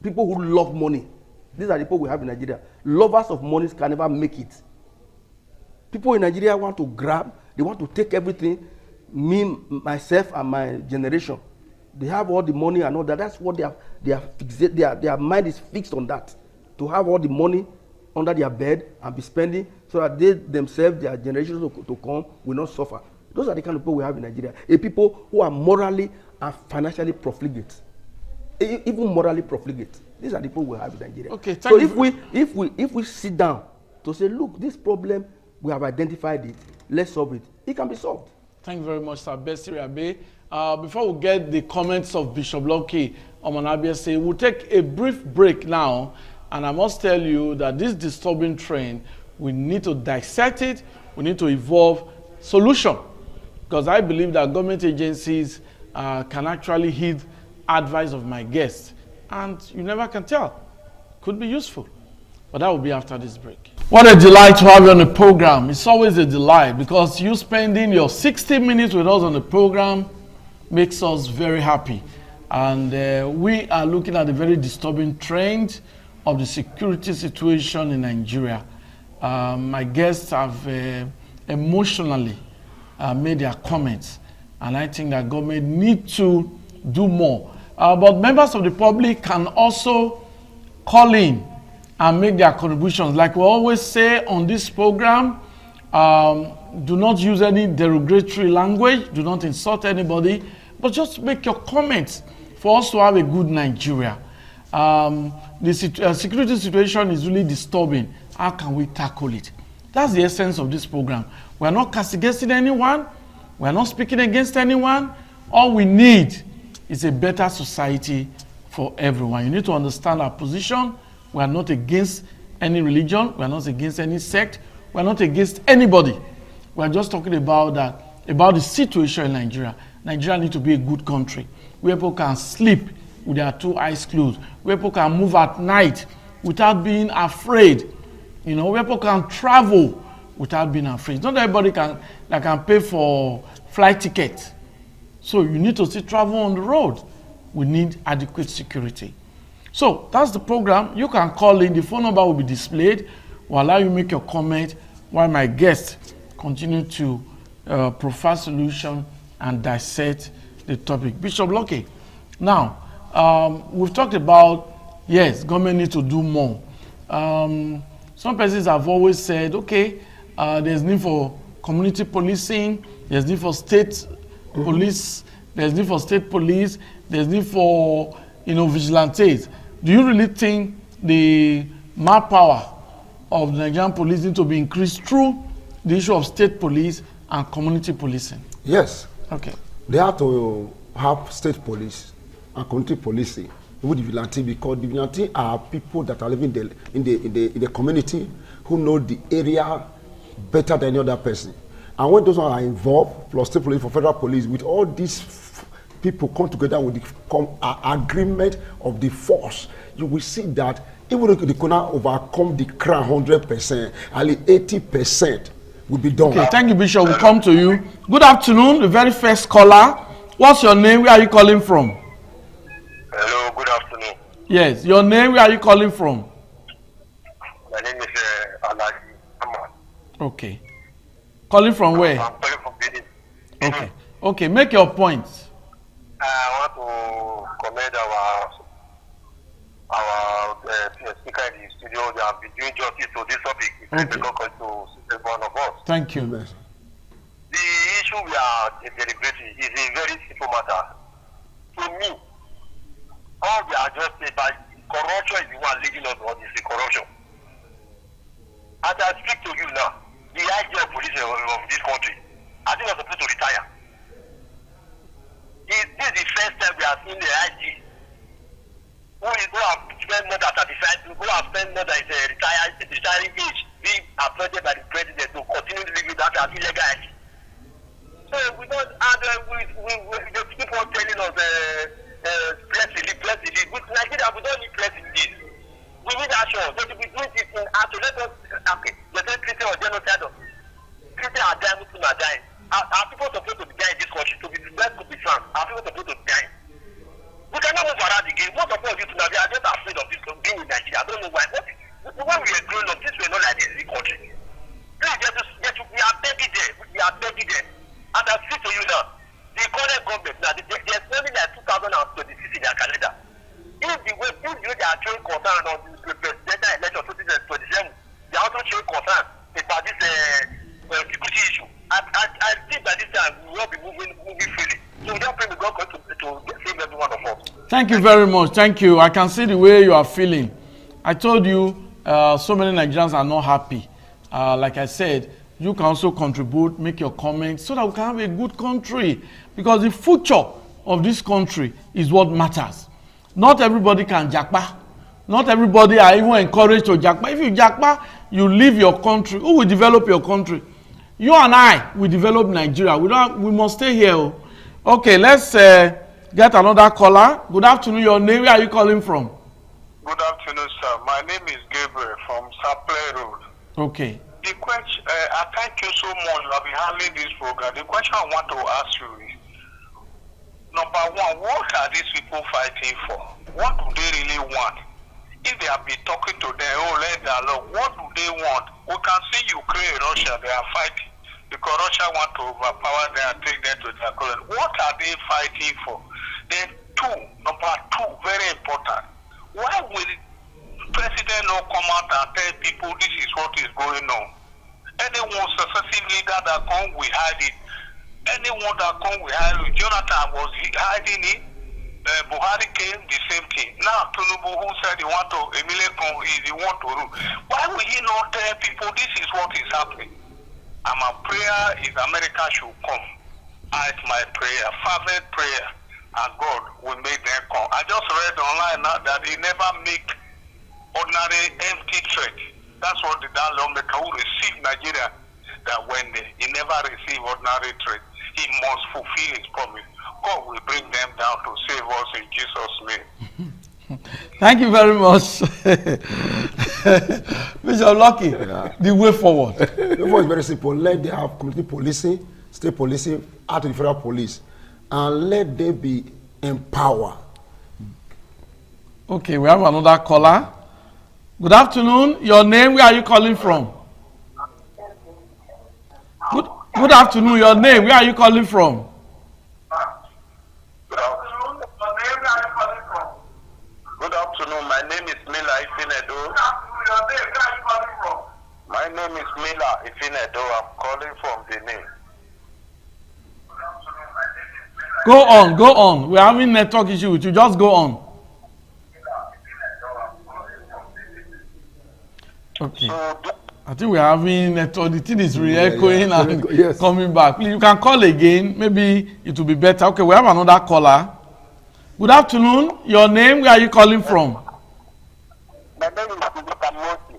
People who love money. These are the people we have in Nigeria. Lovers of money can never make it. People in Nigeria want to grab, they want to take everything, me, myself, and my generation. They have all the money and all that. That's what their mind is fixed on that. To have all the money under their bed and be spending so that they themselves, their generations to come, will not suffer. Those are the kind of people we have in Nigeria. A people who are morally and financially profligate. Even morally profligate. These are the people we have in Nigeria. Okay, so if we sit down to say, look, this problem, we have identified it, let's solve it. It can be solved. Thank you very much, Sir Besiri Abe. Before we get the comments of Bishop Lucky Omonabiase, we'll take a brief break now. And I must tell you that this disturbing trend, we need to dissect it. We need to evolve solution. Because I believe that government agencies can actually heed advice of my guests. And you never can tell. Could be useful. But that will be after this break. What a delight to have you on the program. It's always a delight because you spending your 60 minutes with us on the program makes us very happy. And we are looking at a very disturbing trend of the security situation in Nigeria. My guests have emotionally made their comments, and I think that government need to do more. But members of the public can also call in and make their contributions. Like we always say on this program, do not use any derogatory language, do not insult anybody, but just make your comments for us to have a good Nigeria. The security situation is really disturbing. How can we tackle it? That's the essence of this program. We are not castigating anyone. We are not speaking against anyone. All we need is a better society for everyone. You need to understand our position. We are not against any religion. We are not against any sect. We are not against anybody. We are just talking about that, about the situation in Nigeria. Nigeria needs to be a good country where people can sleep with their 2 eyes closed, where people can move at night without being afraid, you know, where people can travel without being afraid. Not everybody can pay for flight tickets. So you need to still travel on the road. We need adequate security. So that's the program. You can call in. The phone number will be displayed. We'll allow you to make your comment while my guests continue to provide solution and dissect the topic. Bishop Lucky, now, we've talked about, yes, government needs to do more. Some persons have always said, okay, there's need for community policing, there's need for state police, there's need for state police, there's need for, vigilantes. Do you really think the manpower of the Nigerian police need to be increased through the issue of state police and community policing? Yes. Okay. They have to have state police and community policing with the vigilante, because the vigilante are people that are living in the community who know the area better than any other person. And when those are involved, plus state police, for federal police, with all these people come together with the agreement of the force, you will see that even if they cannot overcome the crime 100%, only 80% will be done. Okay, thank you, Bishop. We'll come to you. Good afternoon, the very first caller. What's your name? Where are you calling from? Hello, good afternoon. Yes, your name, where are you calling from? My name is Alaji Ahmad. Okay. Calling from where? I'm calling from Benin. Okay. Okay, make your points. I want to commend our speaker in the studio. They have been doing justice to this topic. It's difficult to see one of us. Thank you. issue we are deliberating is a very simple matter. To me, all we are just saying that corruption is the one leading us on this corruption. As I speak to you now, the IG of police of this country, I think we're supposed to retire. This is the first time we have seen the IG who have spent more than 35, who have spent more than retiring age, being appointed by the president to continue living that as illegal IG. So we don't, and they keep on telling us press release. With Nigeria, we don't need press release. We need action. They should be doing this in action. Let us, okay, they're saying Christian or genocide. Christian are dying, Muslims are dying. Are people supposed to be dying in this country? To be blessed to be France. Are people supposed to be dying? We cannot move around again. Most of us used to are just afraid of this being in Nigeria. I don't know why. When we were growing up, this was not like this in the country. Please, we are begging there. We are begging there. And I speak to you now, the current government now, there's only like 2026 in their calendar. If the way they are showing concern on the presidential election 2027, they are also showing concern about this security issue. I think that this time we will be moving freely. So we don't pray to God to save every one of us. Thank you very much. Thank you. I can see the way you are feeling. I told you so many Nigerians are not happy. Like I said, you can also contribute, make your comments so that we can have a good country. Because the future of this country is what matters. Not everybody can japa. Not everybody are even encouraged to japa. If you japa, you leave your country. Who will develop your country? You and I will develop Nigeria. We must stay here. Okay, let's get another caller. Good afternoon. Your name, where are you calling from? Good afternoon, sir. My name is Gabriel from Saple Road. Okay. The question, I thank you so much for handling this program. The question I want to ask you is, number one, what are these people fighting for? What do they really want? If they have been talking to them, oh, let them alone, what do they want? We can see Ukraine, Russia, they are fighting because Russia want to overpower them and take them to their colony. What are they fighting for? Then number two, very important. Why will the president not come out and tell people this is what is going on? Anyone successive leader that come, we hide it. Anyone that come, we hide it. Jonathan was hiding it. Buhari came, the same thing. Now, Tinubu, who said he want to, he want to rule. Why will he not tell people this is what is happening? And my prayer is America should come. It's my prayer, fervent prayer, and God will make them come. I just read online now that he never make ordinary empty threat. That's what that lawmaker who received Nigeria, that when he never received ordinary threat, he must fulfill his promise. God will bring them down to save us in Jesus' name. Thank you very much. Bishop Lucky, the way forward. The way is very simple. Let them have community policing, state policing, out to the federal police, and let them be empowered. Okay, we have another caller. Good afternoon. Your name, where are you calling from? Good afternoon. Your name, where are you calling from? Good afternoon. My name is Mila Ifinedo. My name is Mila Ifinedo. I'm calling from Benin. Go on. We're having network issue with you. Just go on. Okay. I think we're having network. The thing is re-echoing and coming back. Please, you can call again. Maybe it will be better. Okay, we have another caller. Good afternoon. Your name, where are you calling from? My name is Mr. Mosi.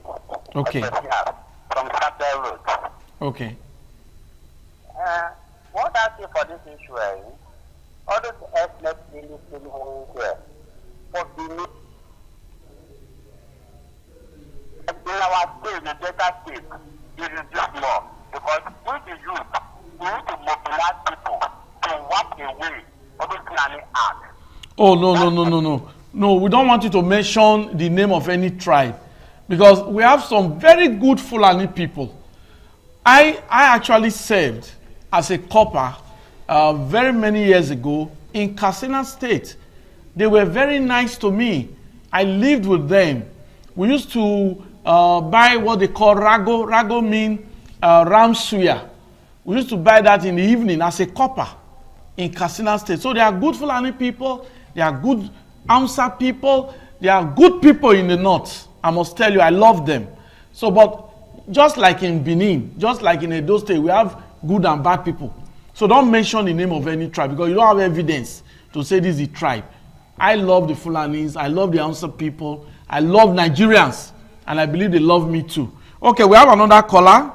Okay. From Saple Road. Okay. What I say for this issue is, all those ethnic things here, for the in our state, the data state, it is just more. Because with the youth, we need to mobilize people to walk away from the planning act. Oh, no, we don't want you to mention the name of any tribe. Because we have some very good Fulani people. I actually served as a copper very many years ago in Katsina State. They were very nice to me. I lived with them. We used to buy what they call rago. Rago means ram suya. We used to buy that in the evening as a copper in Katsina State. So they are good Fulani people, they are good Hausa people, they are good people in the north. I must tell you, I love them. So, but just like in Benin, just like in Edo State, we have good and bad people. So don't mention the name of any tribe because you don't have evidence to say this is a tribe. I love the Fulanis, I love the Hausa people, I love Nigerians, and I believe they love me too. Okay, we have another caller.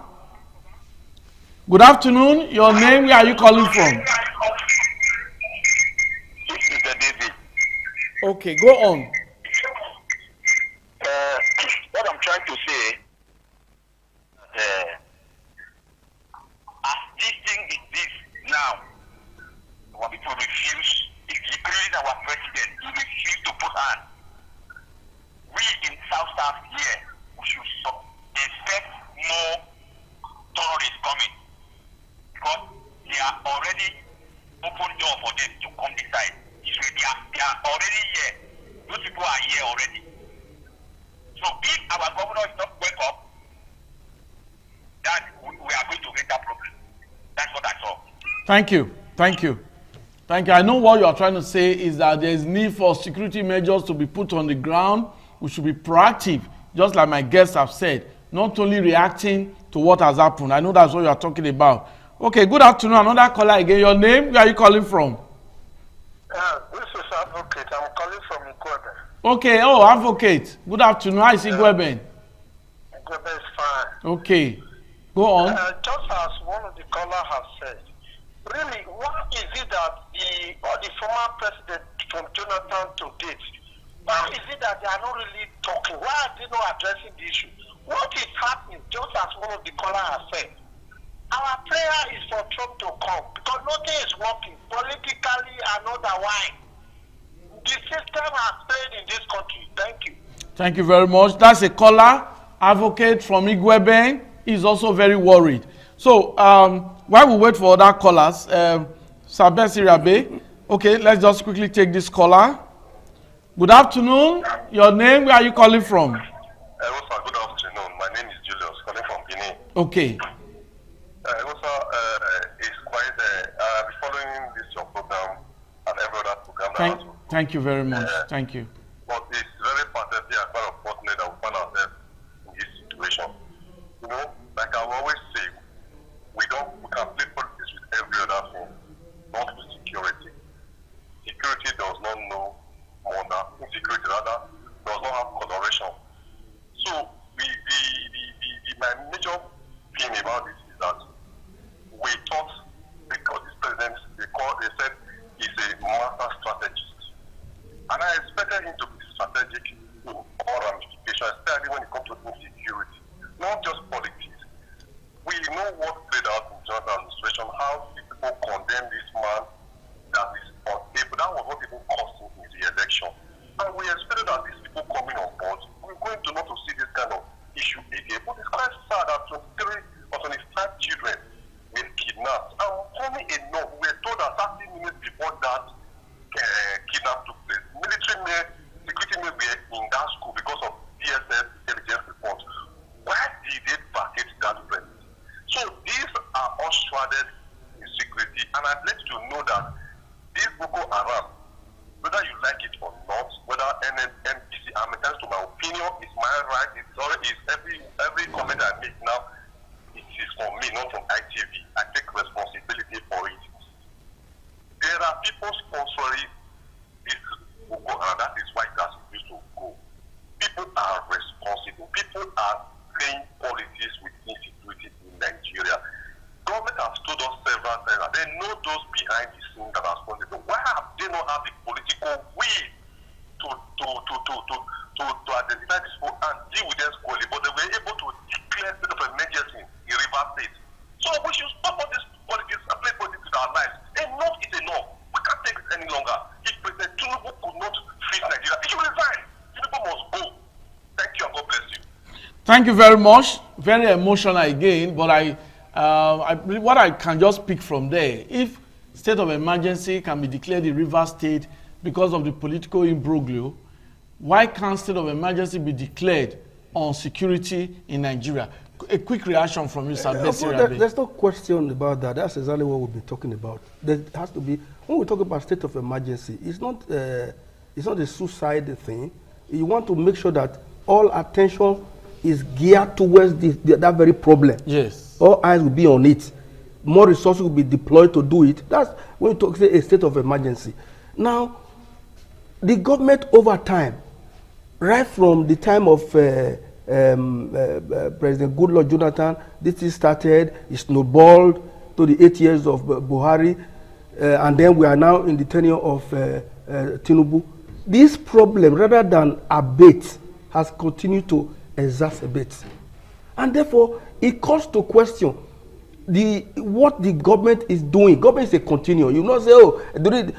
Good afternoon. Your name, where are you calling from? Okay, go on. What I'm trying to say, as this thing is this now, our people refuse, including our president, he refused to put hand. We in South here, we should expect more tourists coming because they are already open door for them to come inside. They are already here. Those people are here already. So if our governor is not wake up, that we are going to get that problem. That's what I saw. Thank you. Thank you. Thank you. I know what you are trying to say is that there is need for security measures to be put on the ground. We should be proactive, just like my guests have said, not only reacting to what has happened. I know that's what you are talking about. Okay, good afternoon. Another caller again. Your name? Where are you calling from? This is Advocate. I'm calling from Igwebe. Okay, oh, Advocate. Good afternoon. How is Igwebe? Igwebe is fine. Okay, go on. Just as one of the callers has said, really, why is it that the former president from Jonathan to date, why is it that they are not really talking? Why are they not addressing the issue? What is happening, just as one of the callers has said? Our prayer is for Trump to come because nothing is working politically and otherwise. The system has failed in this country. Thank you. Thank you very much. That's a caller, Advocate from Igwebe. He's also very worried. So while we wait for other callers, Sabesi Rabe, okay, let's just quickly take this caller. Good afternoon. Your name, where are you calling from? Good afternoon. My name is Julius, calling from Benin. Okay. It's quite, I'll be following this your program and every other program. Thank you very much. Thank you. But it's very pathetic and quite unfortunate that we find ourselves in this situation. You know, like I always say, we can play politics with every other thing, not with security. Security does not know order. Insecurity rather does not have coloration. So my major thing about this is that we thought, because this president, they said he's a master strategist. And I expected him to be strategic in all ramifications, especially when it comes to insecurity, not just politics. We know what played out in Johnson administration, how people condemn this man that is unstable. That was what people cost him in the election. And we expected that these people coming on board, we're going to not to see this kind of issue again. But it's quite sad that 23 or 25 children were kidnapped. And funny enough, we were told that 30 minutes before that kidnap took place, military men, security men were in that school because of DSS intelligence reports. Why did they vacate that premise? So these are all shrouded in security, and I'd like to know that this Boko Haram, whether you like it or not, whether NPC, I'm entitled to my opinion, it's my right, it's every comment I make now, it is for me, not from ITV. I take responsibility for it. There are people sponsoring this Boko Haram, that is why that's used to go. People are responsible. People are playing politics with insecurity in Nigeria. Government has told us several times that they know those behind the scenes that are responsible. Why have they not had the political will to identify these people and deal with them squarely? But they were able to declare state of emergency in Rivers State. So we should stop all this politics and play politics with our lives. Enough is enough. We can't take this any longer. If President Tinubu could not fix Nigeria, he should resign. Tinubu must go. Thank you and God bless you. Thank you very much. Very emotional again, but what I can just pick from there, if state of emergency can be declared in Rivers State because of the political imbroglio, why can't state of emergency be declared on security in Nigeria? a quick reaction from you, Sir Bessie. There's no question about that. That's exactly what we've been talking about. There has to be, when we talk about state of emergency, it's not a suicide thing. You want to make sure that all attention is geared towards that very problem. Yes. All eyes will be on it. More resources will be deployed to do it. That's when we talk say a state of emergency. Now, the government over time, right from the time of President Goodluck Jonathan, this thing started, it snowballed to the 8 years of Buhari, and then we are now in the tenure of Tinubu. This problem, rather than abate, has continued to exacerbate. And therefore, it calls to question what the government is doing. Government is a continuum. You not say, oh, during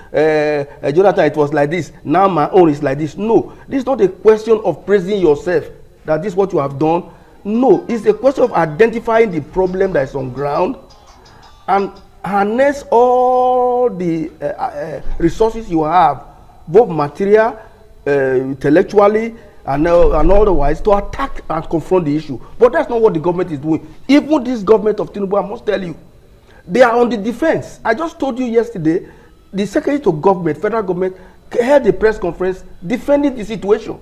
Jonathan it was like this, now my own is like this. No, this is not a question of praising yourself that this is what you have done. No, it's a question of identifying the problem that is on ground and harness all the resources you have, both material, intellectually, and otherwise, to attack and confront the issue. But that's not what the government is doing. Even this government of Tinubu, I must tell you, they are on the defense. I just told you yesterday, the Secretary to Government, federal government, held a press conference defending the situation,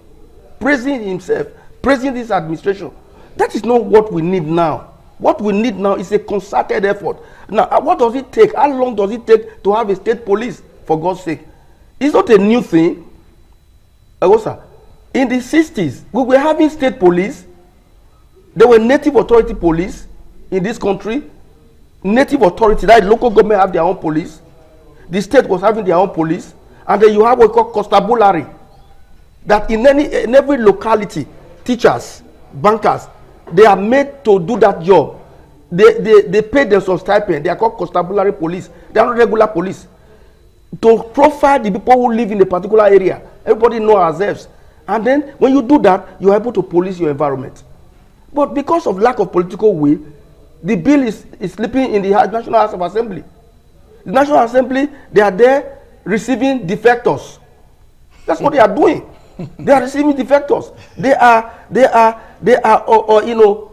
praising himself, praising this administration. That is not what we need now. What we need now is a concerted effort. Now, what does it take? How long does it take to have a state police, for God's sake? It's not a new thing. In the 60s, we were having state police. There were native authority police in this country. Native authority, that local government have their own police. The state was having their own police. And then you have what we call constabulary. That in every locality, teachers, bankers, they are made to do that job. They pay them some stipend. They are called constabulary police. They are not regular police. To profile the people who live in a particular area. Everybody knows ourselves. And then when you do that, you are able to police your environment. But because of lack of political will, the bill is sleeping in the National House of Assembly. The National Assembly, they are there receiving defectors. That's what they are doing. They are receiving defectors. They are you know,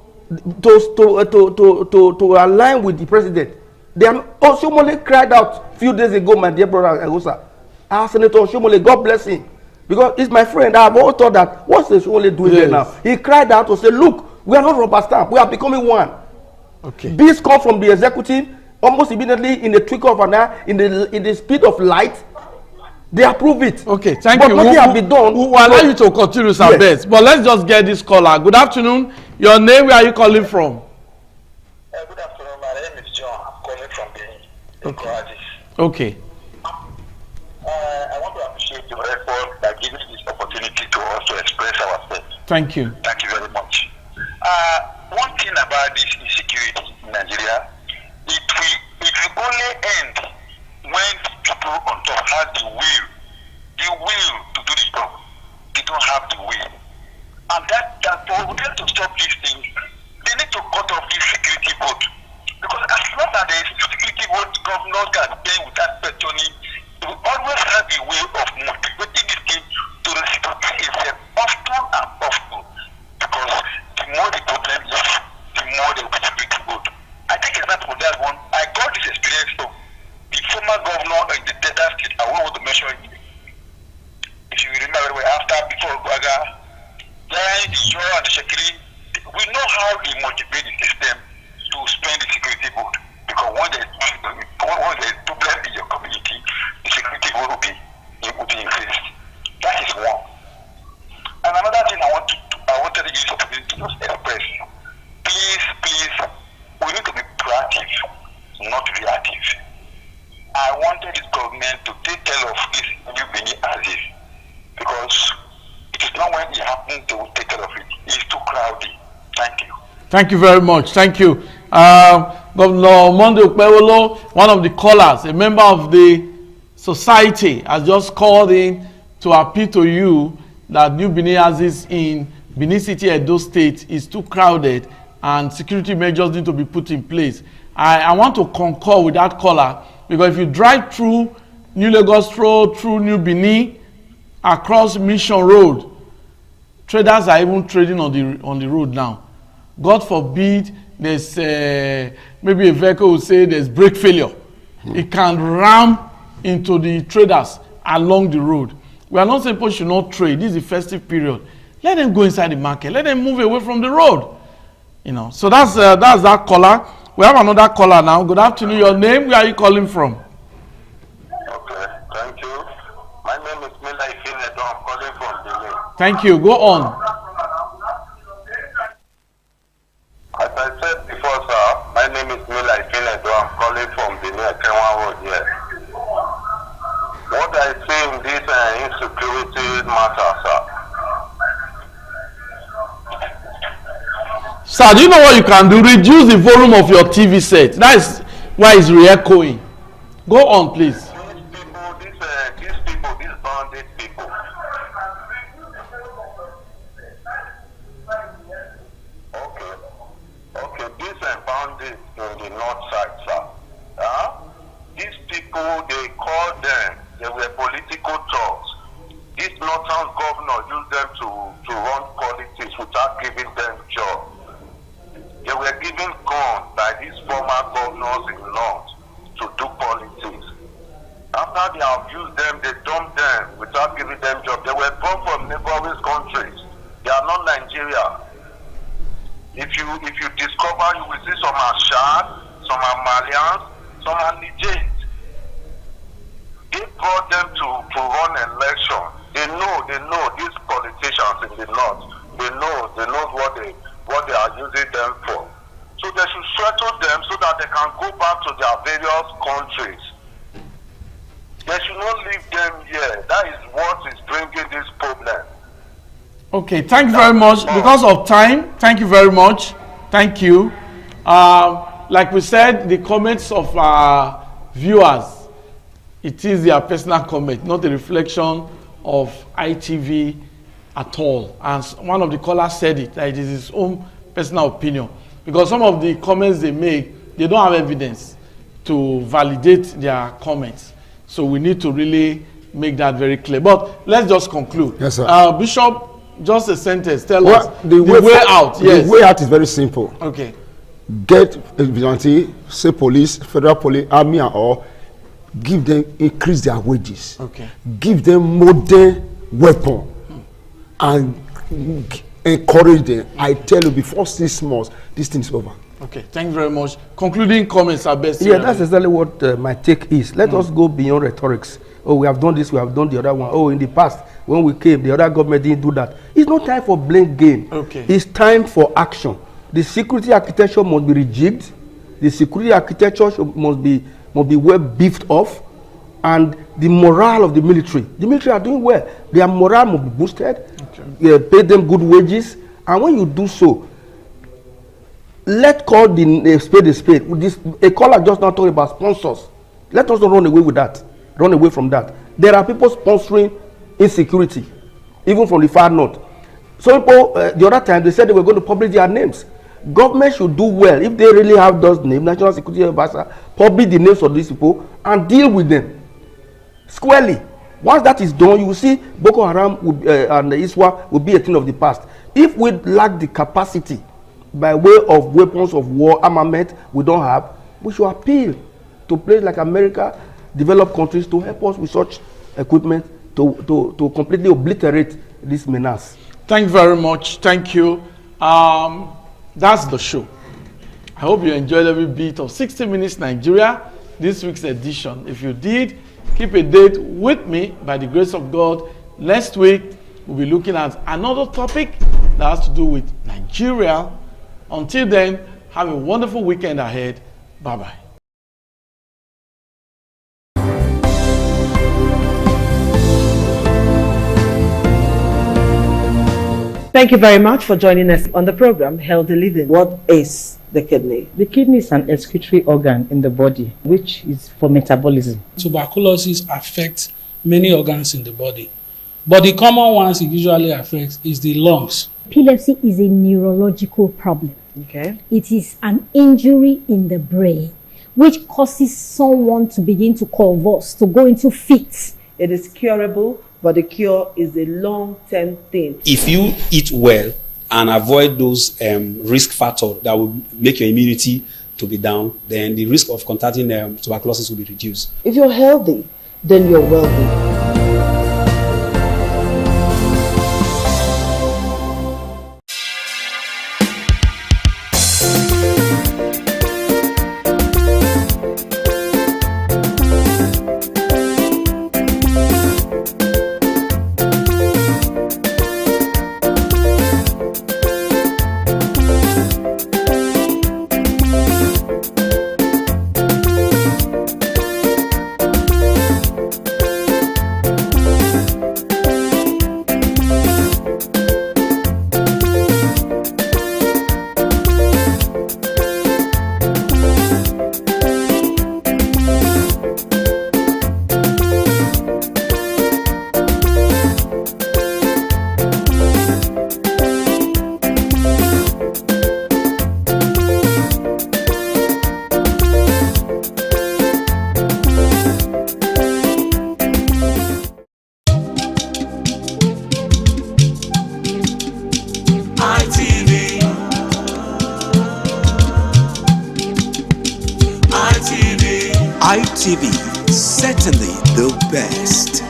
to align with the president. They are Oshomole cried out a few days ago, my dear brother Egosa. Our Senator Oshomole, God bless him. Because it's my friend. I have always thought that what's Oshomole doing there now? He cried out to say, look, we are not rubber stamp. We are becoming one. Okay. Bills come from the executive almost immediately in the twinkle of an eye, in the speed of light. They approve it. Okay, thank but you. But nothing has been done. We will allow you to continue, Sir Yes. Best. But let's just get this caller. Good afternoon. Your name, where are you calling from? Good afternoon. My name is John. I'm calling from Benin. Okay. Okay. I want to appreciate your effort by giving this opportunity to us to express ourselves. Thank you. Thank you very much. One thing about this insecurity in Nigeria, it will only end when people on top have the will to do the job. They don't have the will. And that for them to stop these things, they need to cut off this security vote. Because as long as there is security vote, governors can pay without questioning. They will always have a way of motivating this thing to reciprocate itself often and often. Because the more the problem is, the more the security vote. I take example of that one. I got this experience from the former governor in the Delta State. I won't want to mention it. If you remember, before Gwaga, then the Joe and the Shekiri, we know how they motivate the system to spend the security vote. Because when there's problem in your community, the security vote will be increased. That is one. And another thing I wanted to use to just express. Please, we need to be proactive, not reactive. I wanted this government to take care of this new Benin as is. Because it is not when it happens they will take care of it. It's too crowded. Thank you. Thank you very much. Thank you. Governor Monday Okpewolo, one of the callers, a member of the society, has just called in to appeal to you that New Benin Aziz in Benin City, Edo State is too crowded and security measures need to be put in place. I want to concur with that caller, because if you drive through New Lagos Road, through New Benin, across Mission Road, traders are even trading on the road now. God forbid, there's maybe a vehicle will say there's brake failure. It can ram into the traders along the road. We are not saying people should not trade. This is the festive period. Let them go inside the market. Let them move away from the road. You know. So that's that caller. We have another caller now. Good afternoon. Your name? Where are you calling from? Okay, thank you. My name is Mila Ifinedo. I'm calling from Benin. Thank you. Go on. As I said before, sir, my name is Mila Ifinedo. I'm calling from Benin, Kenwa Road here. What I see in this insecurity matter, sir. Sir, do you know what you can do? Reduce the volume of your TV set. That is why it's re-echoing. Go on, please. These bandit people. Okay, these bandits in the north side, sir. These people, they call them, they were political thugs. This northern governor used them to run politics without giving them job. They were given guns by these former governors in North to do politics. After they have used them, they dumped them without giving them job. They were born from neighboring countries. They are not Nigeria. If you discover, you will see some are Shad, some are Malians, some are Nigerians. They brought them to run election. They know these politicians in the north. They know what they are using them for. So they should settle them so that they can go back to their various countries. They should not leave them here. That is what is bringing this problem. Okay, thank you very much. Because of time, thank you very much. Thank you. Like we said, the comments of our viewers, it is their personal comment, not a reflection of ITV at all. And one of the callers said it, that it is his own personal opinion. Because some of the comments they make, they don't have evidence to validate their comments. So we need to really make that very clear. But let's just conclude. Yes, sir. Bishop, just a sentence. Tell us the way out. Yes. The way out is very simple. Okay. Get a vigilante, say police, federal police, army, or give them, increase their wages. Okay. Give them modern weapon and encourage them. I tell you, before 6 months, this thing is over. Okay, thank you very much. Concluding comments are best. Yeah, that's exactly what my take is. Let us go beyond rhetorics. Oh, we have done this, we have done the other one. Oh, in the past, when we came, the other government didn't do that. It's not time for blame game. Okay. It's time for action. The security architecture must be rejigged. The security architecture must be well beefed off. And the morale of the military are doing well. Their morale must be boosted. Okay. Pay them good wages. And when you do so, let's call the spade a spade. A caller just now talking about sponsors. Let us not run away with that. Run away from that. There are people sponsoring insecurity, even from the far north. Some people, the other time, they said they were going to publish their names. Government should do well. If they really have those names, National Security Advisor, publish the names of these people and deal with them squarely. Once that is done, you will see Boko Haram and the ISWA will be a thing of the past. If we lack the capacity by way of weapons of war, armament we don't have, we should appeal to places like America, developed countries, to help us with such equipment to completely obliterate this menace. Thank you very much. Thank you. That's the show. I hope you enjoyed every bit of 60 Minutes Nigeria, this week's edition. If you did, keep a date with me by the grace of God. Next week, we'll be looking at another topic that has to do with Nigeria. Until then, have a wonderful weekend ahead. Bye-bye. Thank you very much for joining us on the program, Healthy Living. What is the kidney? The kidney is an excretory organ in the body, which is for metabolism. Tuberculosis affects many organs in the body. But the common ones it usually affects is the lungs. Epilepsy is a neurological problem. Okay. It is an injury in the brain, which causes someone to begin to convulse, to go into fits. It is curable, but the cure is a long-term thing. If you eat well and avoid those risk factors that will make your immunity to be down, then the risk of contacting tuberculosis will be reduced. If you're healthy, then you're wealthy. ITV, certainly the best.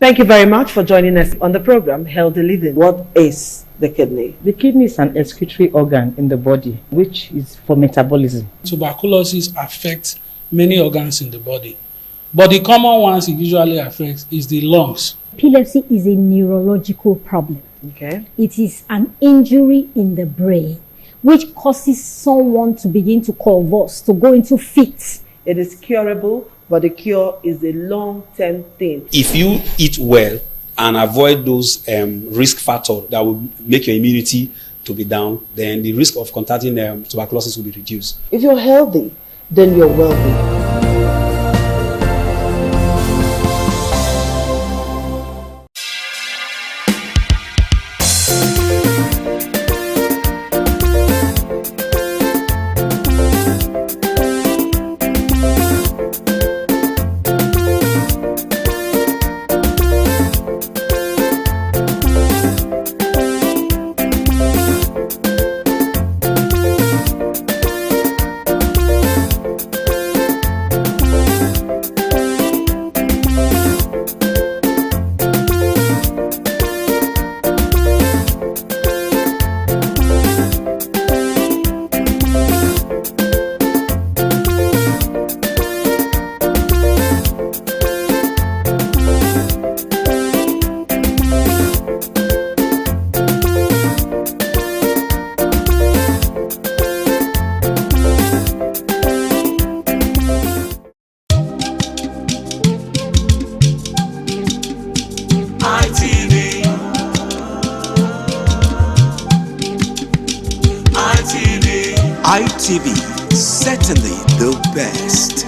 Thank you very much for joining us on the program Healthy Living. What is the kidney? The kidney is an excretory organ in the body, which is for metabolism. Tuberculosis affects many organs in the body, but the common ones it usually affects is the lungs. Epilepsy is a neurological problem. Okay. It is an injury in the brain which causes someone to begin to convulse, to go into fits. It is curable, but the cure is a long-term thing. If you eat well and avoid those risk factors that will make your immunity to be down, then the risk of contacting tuberculosis will be reduced. If you're healthy, then you're wealthy. ITV, certainly the best.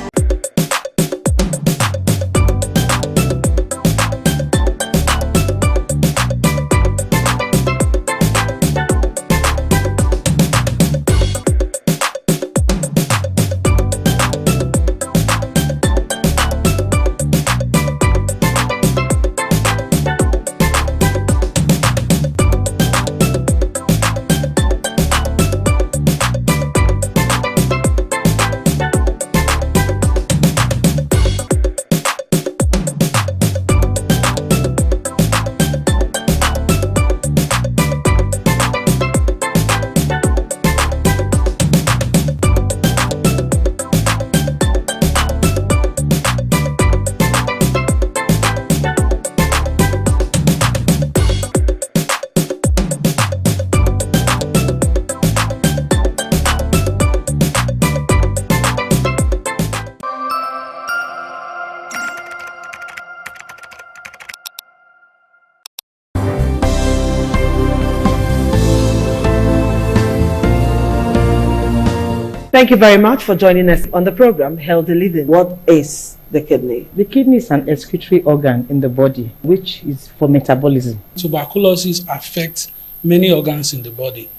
Thank you very much for joining us on the program Healthy Living. What is the kidney? The kidney is an excretory organ in the body which is for metabolism. Tuberculosis affects many organs in the body,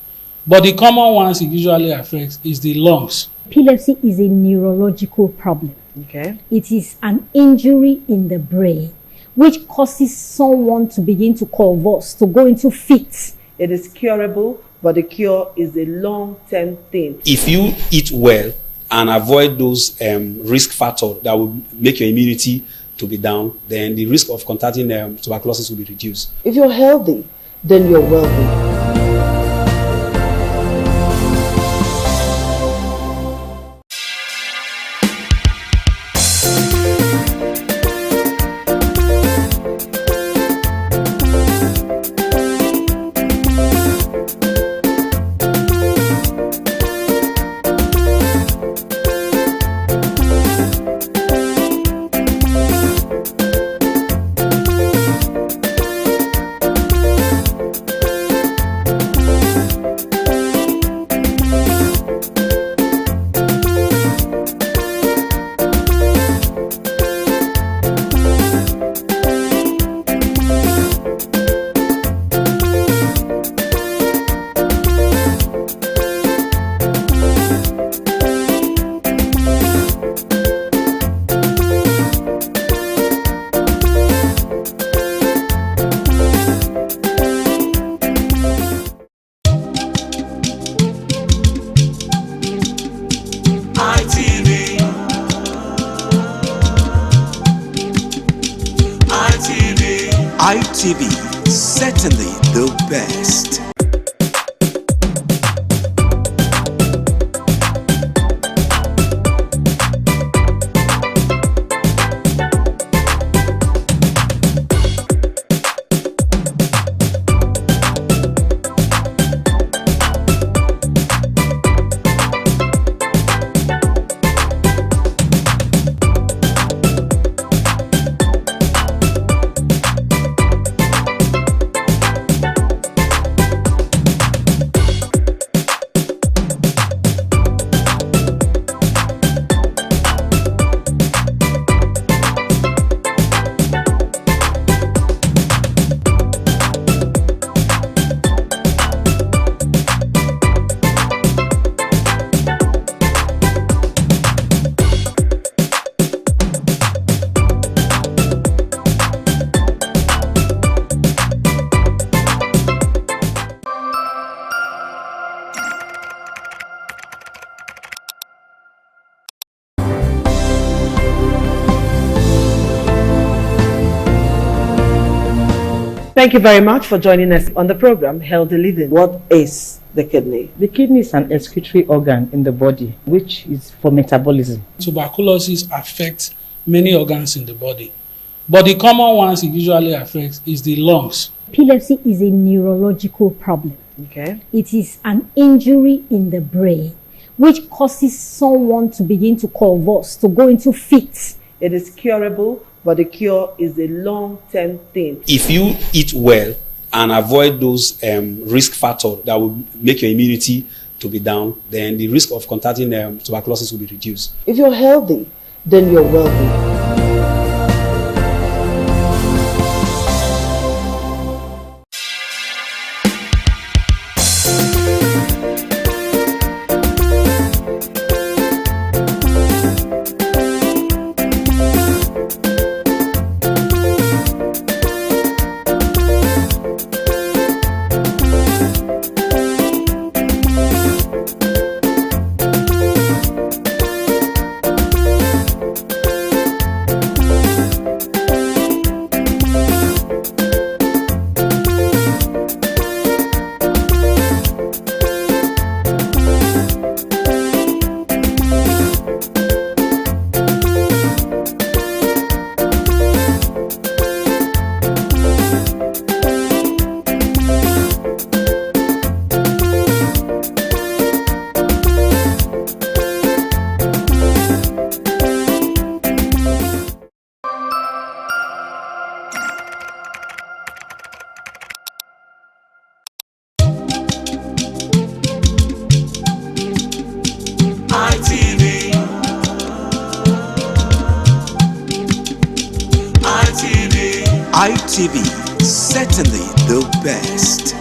but the common ones it usually affects is the lungs. Epilepsy is a neurological problem. Okay. It is an injury in the brain which causes someone to begin to convulse, to go into fits. It is curable, but the cure is a long-term thing. If you eat well and avoid those risk factors that will make your immunity to be down, then the risk of contracting tuberculosis will be reduced. If you're healthy, then you're wealthy. ITV, certainly the best. Thank you very much for joining us on the program Healthy Living. What is the kidney? The kidney is an excretory organ in the body which is for metabolism. Tuberculosis affects many organs in the body, but the common ones it usually affects is the lungs. Epilepsy is a neurological problem. Okay. It is an injury in the brain which causes someone to begin to convulse, to go into fits. It is curable, but the cure is a long-term thing. If you eat well and avoid those risk factors that will make your immunity to be down, then the risk of contracting tuberculosis will be reduced. If you're healthy, then you're wealthy. ITV, certainly the best.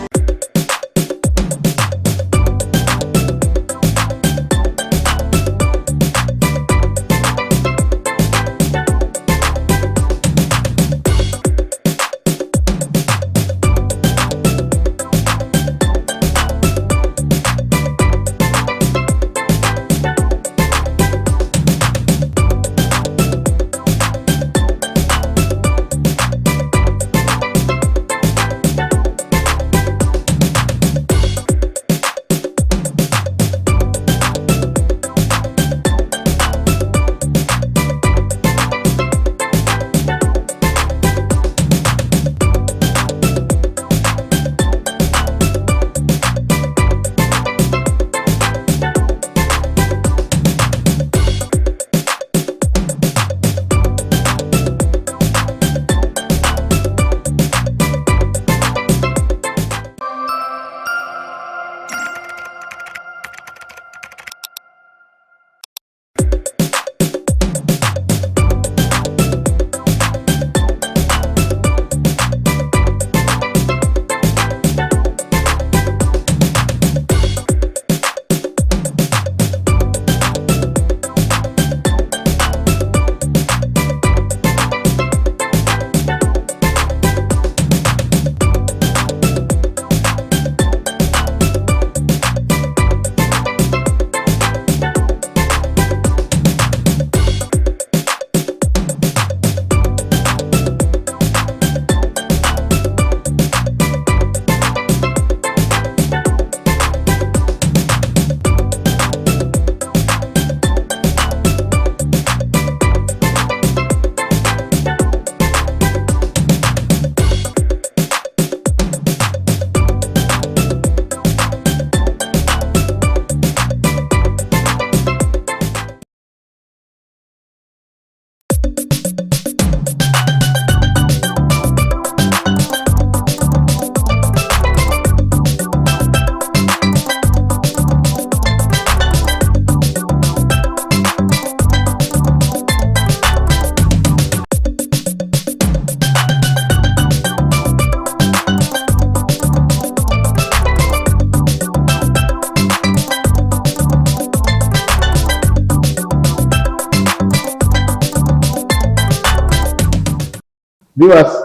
Viewers,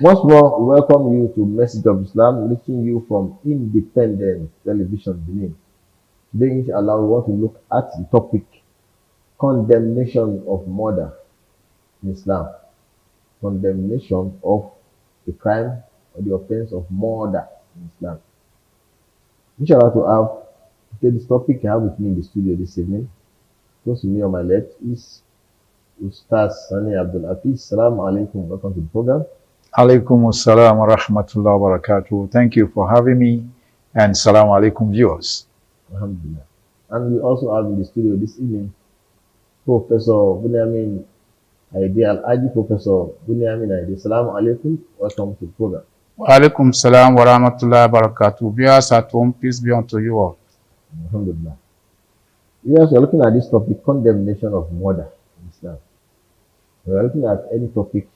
once more, we welcome you to Message of Islam, reaching you from Independent Television Benin. Today, inshallah, we want to look at the topic, condemnation of murder in Islam. Condemnation of the crime or the offense of murder in Islam. Inshallah, to take this topic, I have with me in the studio this evening. Close to me on my left is Ustaz Sani Abdul Hafiz. Assalamu alaikum. Welcome to the program. Alaikum assalam wa rahmatullahi wa barakatuh. Thank you for having me, and assalamu alaikum viewers. Alhamdulillah. And we also have in the studio this evening Professor Bunyamin Aidi Al-Aji. Professor Bunyamin Aidi. Assalamu alaikum. Welcome to the program. Wa alaikum salam wa rahmatullahi wa barakatuh. Viewers at home, peace be unto you all. Alhamdulillah. Yes, we are looking at this topic, condemnation of murder in Islam. We are looking at any topic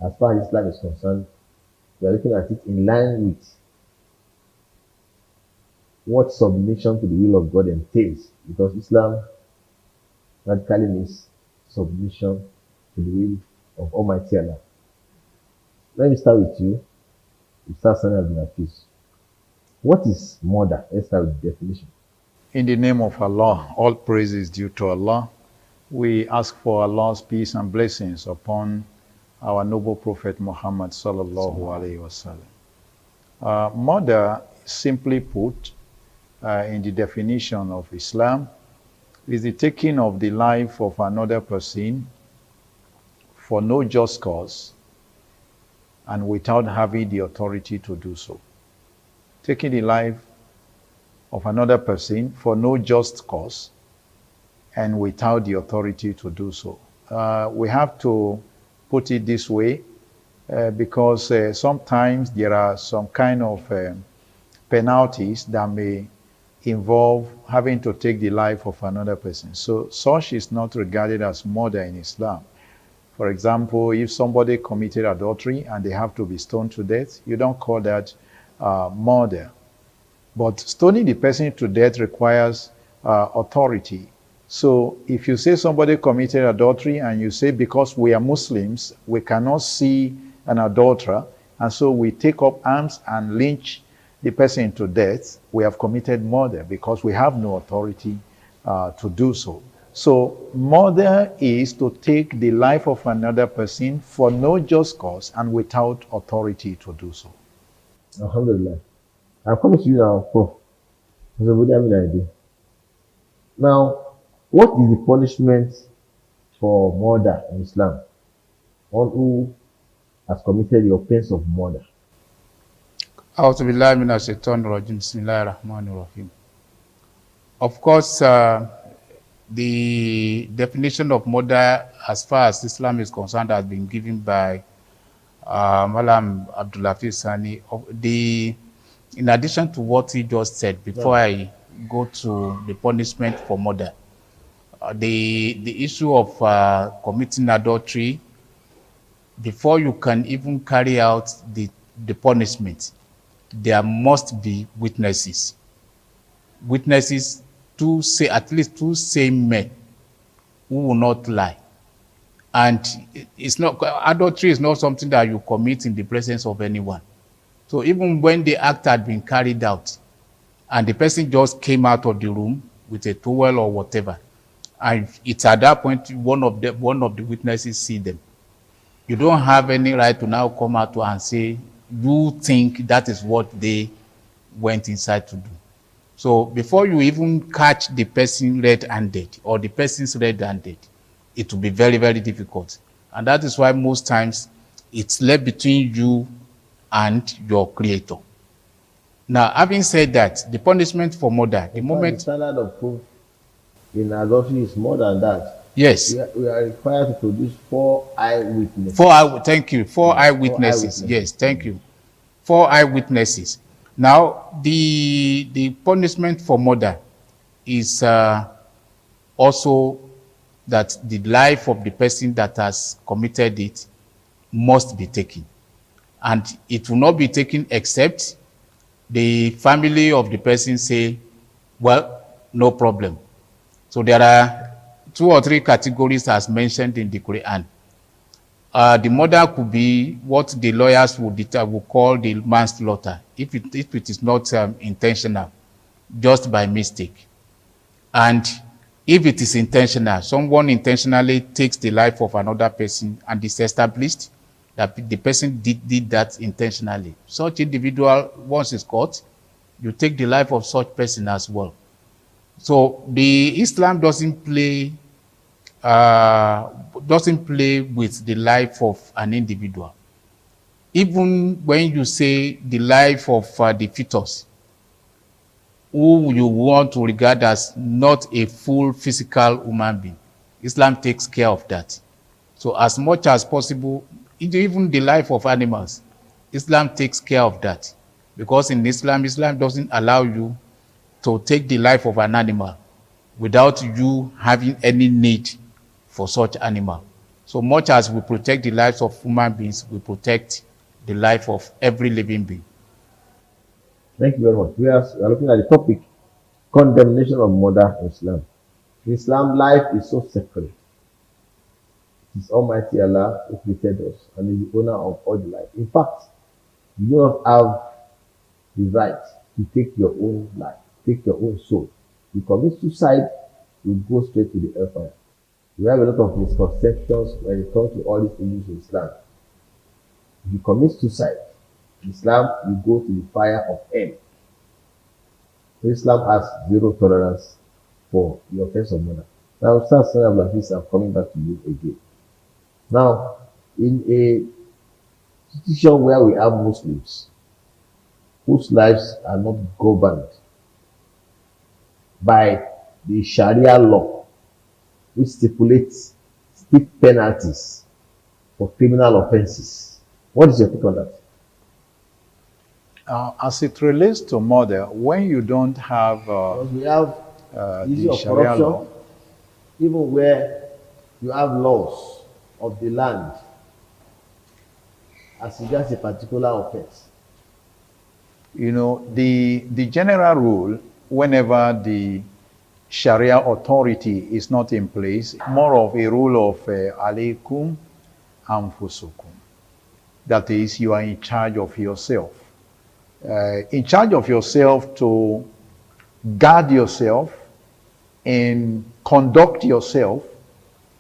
as far as Islam is concerned. We are looking at it in line with what submission to the will of God entails, because Islam radically means submission to the will of Almighty Allah. Let me start with you. Start Sani Abdul Hafiz. What is murder? Let's start with the definition. In the name of Allah, all praise is due to Allah. We ask for Allah's peace and blessings upon our noble Prophet Muhammad sallallahu alaihi wasallam. Murder, simply put, in the definition of Islam, is the taking of the life of another person for no just cause and without having the authority to do so. Taking the life of another person for no just cause and without the authority to do so. We have to put it this way because sometimes there are some kind of penalties that may involve having to take the life of another person. So such is not regarded as murder in Islam. For example, if somebody committed adultery and they have to be stoned to death, you don't call that murder. But stoning the person to death requires authority. So if you say somebody committed adultery and you say because we are Muslims, we cannot see an adulterer, and so we take up arms and lynch the person to death, we have committed murder because we have no authority to do so. So murder is to take the life of another person for no just cause and without authority to do so. Alhamdulillah. I'm coming to you now, Prof. Now, what is the punishment for murder in Islam? One who has committed the offense of murder. Of course, the definition of murder as far as Islam is concerned has been given by Malam Abdulafiz Sani. In addition to what he just said, before I go to the punishment for murder, the issue of committing adultery, before you can even carry out the punishment, there must be witnesses. Witnesses to say, at least two same men who will not lie. And it's not, adultery is not something that you commit in the presence of anyone. So even when the act had been carried out and the person just came out of the room with a towel or whatever, and it's at that point one of the witnesses see them, you don't have any right to now come out and say you think that is what they went inside to do. So before you even catch the person red-handed or the person's red-handed, it will be very, very difficult. And that is why most times it's left between you and your creator. Now, having said that, the punishment for murder, the moment... The standard of proof in adultery is more than that. Yes. We are required to produce 4 eyewitnesses. Thank you. 4 eyewitnesses. Yes, thank you. 4 eyewitnesses. Now, the punishment for murder is also that the life of the person that has committed it must be taken. And it will not be taken except the family of the person say, well, no problem. So there are 2 or 3 categories as mentioned in the Quran. The murder could be what the lawyers would call the manslaughter, if it is not intentional, just by mistake. And if it is intentional, someone intentionally takes the life of another person and it's established that the person did that intentionally. Such individual, once it's caught, you take the life of such person as well. So the Islam doesn't play with the life of an individual. Even when you say the life of the fetus, who you want to regard as not a full physical human being, Islam takes care of that. So as much as possible, even the life of animals, Islam takes care of that. Because in Islam doesn't allow you to take the life of an animal without you having any need for such animal. So much as we protect the lives of human beings, we protect the life of every living being. Thank you very much. We are looking at the topic, condemnation of murder in Islam. In Islam, life is so sacred. It is Almighty Allah who created us and is the owner of all the life. In fact, you do not have the right to take your own life, take your own soul. You commit suicide, you go straight to the hellfire. We have a lot of misconceptions when it comes to all these things in Islam. If you commit suicide, in Islam, you go to the fire of hell. So Islam has 0 tolerance for the offense of murder. Now, Ustaz Sani Abdulaziz, I'm coming back to you again. Now, in a situation where we have Muslims whose lives are not governed by the Sharia law, which stipulates steep penalties for criminal offenses, what is your take on that? As it relates to murder, when you don't have we have the of Sharia corruption, law, even where you have laws of the land as regards a particular offense? You know, the general rule, whenever the Sharia authority is not in place, more of a rule of alaykum anfusukum. That is, you are in charge of yourself. In charge of yourself to guard yourself and conduct yourself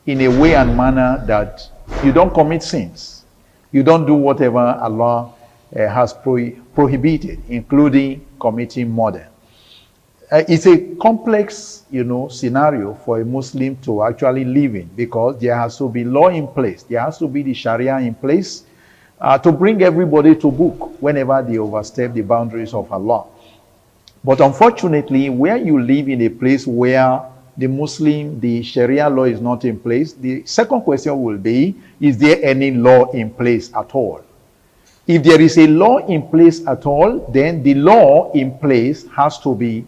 in a way and manner that you don't commit sins. You don't do whatever Allah has prohibited, including committing murder. It's a complex, scenario for a Muslim to actually live in, because there has to be law in place. There has to be the Sharia in place to bring everybody to book whenever they overstep the boundaries of Allah. But unfortunately, where you live in a place where the Sharia law is not in place, the second question will be, is there any law in place at all? If there is a law in place at all, then the law in place has to be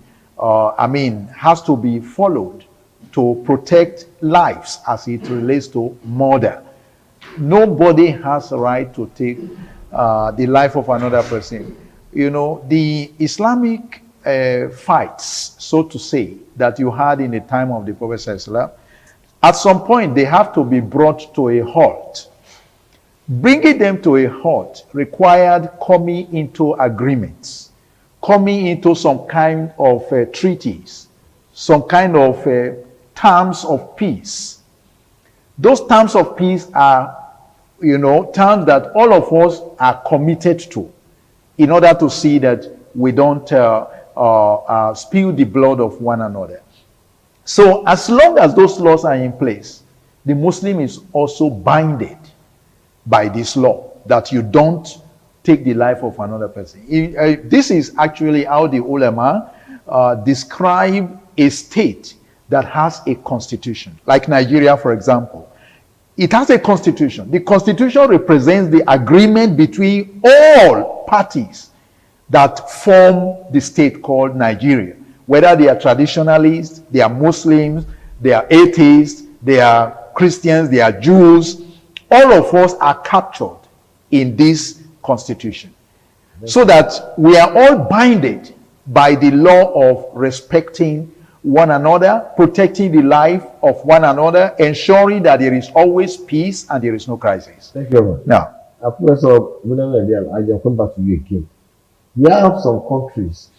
followed to protect lives as it relates to murder. Nobody has a right to take the life of another person. The Islamic fights, so to say, that you had in the time of the Prophet ﷺ, at some point they have to be brought to a halt. Bringing them to a halt required coming into agreements, coming into some kind of treaties, some kind of terms of peace. Those terms of peace are, terms that all of us are committed to in order to see that we don't spill the blood of one another. So as long as those laws are in place, the Muslim is also binded by this law that you don't take the life of another person. This is actually how the ulama describe a state that has a constitution. Like Nigeria, for example. It has a constitution. The constitution represents the agreement between all parties that form the state called Nigeria. Whether they are traditionalists, they are Muslims, they are atheists, they are Christians, they are Jews, all of us are captured in this constitution. So that we are all binded by the law of respecting one another, protecting the life of one another, ensuring that there is always peace and there is no crisis. Thank you very much. Now, Professor, I'll come back to you again. We have some countries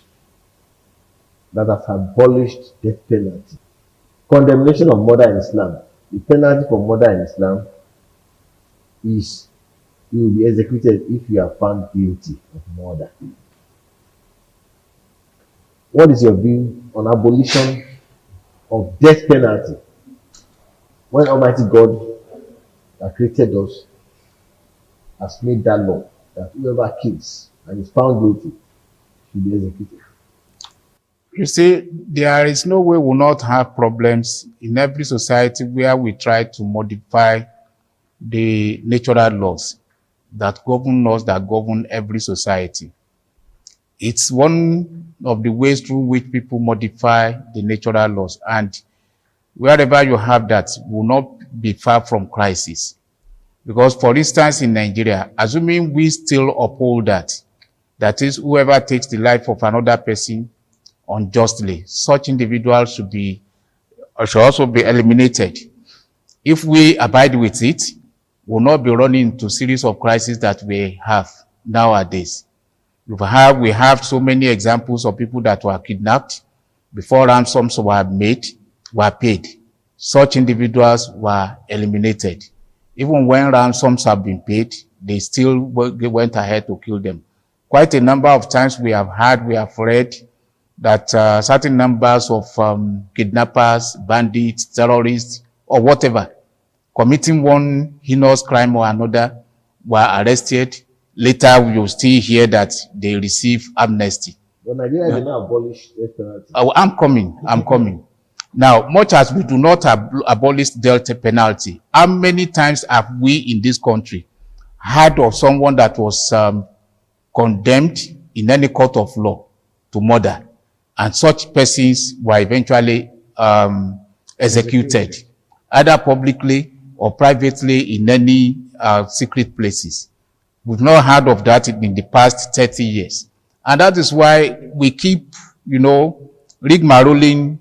that have abolished death penalty. Condemnation of murder in Islam. The penalty for murder in Islam is you will be executed if you are found guilty of murder. What is your view on abolition of death penalty? When Almighty God that created us has made that law that whoever kills and is found guilty should be executed. You see, there is no way we will not have problems in every society where we try to modify the natural laws that govern us, that govern every society. It's one of the ways through which people modify the natural laws. And wherever you have that, will not be far from crisis. Because, for instance, in Nigeria, assuming we still uphold that is, whoever takes the life of another person unjustly, such individuals should also be eliminated. If we abide with it, we'll not be running into series of crises that we have nowadays. We have so many examples of people that were kidnapped before ransoms were paid. Such individuals were eliminated. Even when ransoms have been paid, they still went ahead to kill them. Quite a number of times we have read that certain numbers of kidnappers, bandits, terrorists, or whatever, committing one heinous crime or another, were arrested. Later, we will still hear that they receive amnesty. But Nigeria did not abolish death penalty. I'm coming. Now, much as we do not abolish death penalty, how many times have we in this country heard of someone that was condemned in any court of law to murder, and such persons were eventually executed, either publicly or privately in any secret places. We've not heard of that in the past 30 years. And that is why we keep, rigmaroling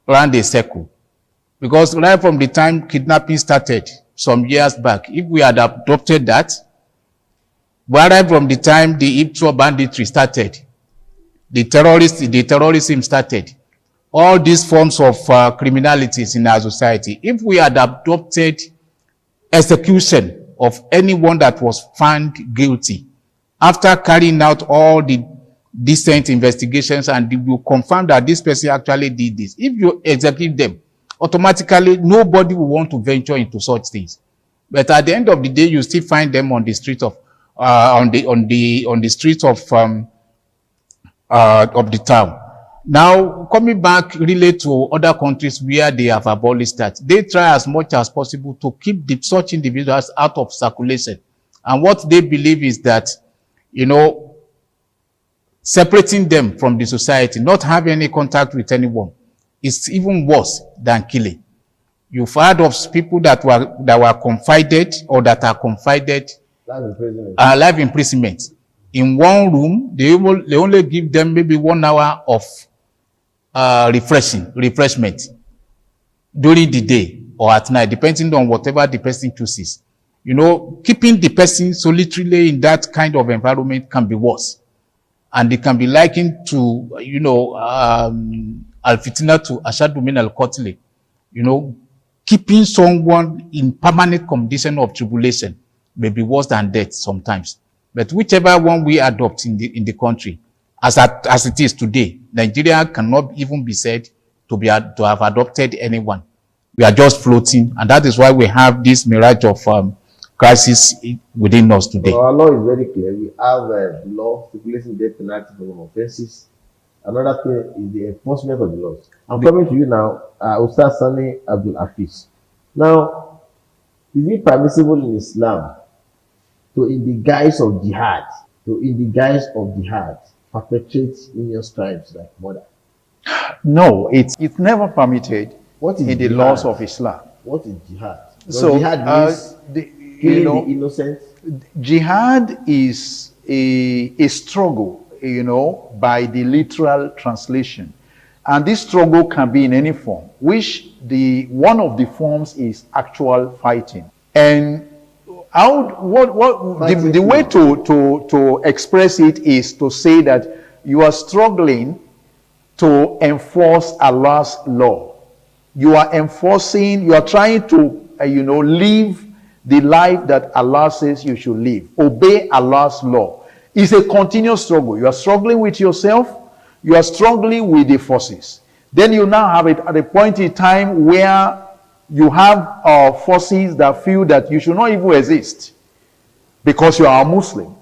around a circle. Because right from the time kidnapping started some years back, if we had adopted that, right from the time the IPTO banditry started, the terrorism started, all these forms of criminalities in our society, if we had adopted execution of anyone that was found guilty, after carrying out all the decent investigations and you confirm that this person actually did this, if you execute them, automatically nobody will want to venture into such things. But at the end of the day, you still find them on the street of on the streets of the town. Now, coming back really to other countries where they have abolished that, they try as much as possible to keep such individuals out of circulation. And what they believe is that, separating them from the society, not having any contact with anyone, is even worse than killing. You've heard of people that were confided or that are confided life imprisonment. In one room, they only give them maybe 1 hour of refreshment during the day or at night, depending on whatever the person chooses. Keeping the person solitarily in that kind of environment can be worse. And it can be likened to, al-fitna to ashadu min al-qatl. Keeping someone in permanent condition of tribulation may be worse than death sometimes. But whichever one we adopt in the country, as it is today, Nigeria cannot even be said to have adopted anyone. We are just floating, and that is why we have this mirage of crisis within us today. So our law is very clear. We have a law stipulating death penalty for some offences. Another thing is the enforcement of the laws. I'm coming to you now, Ustaz Sani Abdul Hafiz. Now, is it permissible in Islam to, in the guise of jihad, perpetrate heinous crimes like murder? No, it's never permitted in the laws of Islam. What is jihad? So, jihad means killing the innocent? Jihad is a struggle, by the literal translation. And this struggle can be in any form, which one of the forms is actual fighting. And the way to express it is to say that you are struggling to enforce Allah's law. You are trying to, live the life that Allah says you should live. Obey Allah's law. It's a continuous struggle. You are struggling with yourself. You are struggling with the forces. Then you now have it at a point in time where you have forces that feel that you should not even exist because you are a Muslim,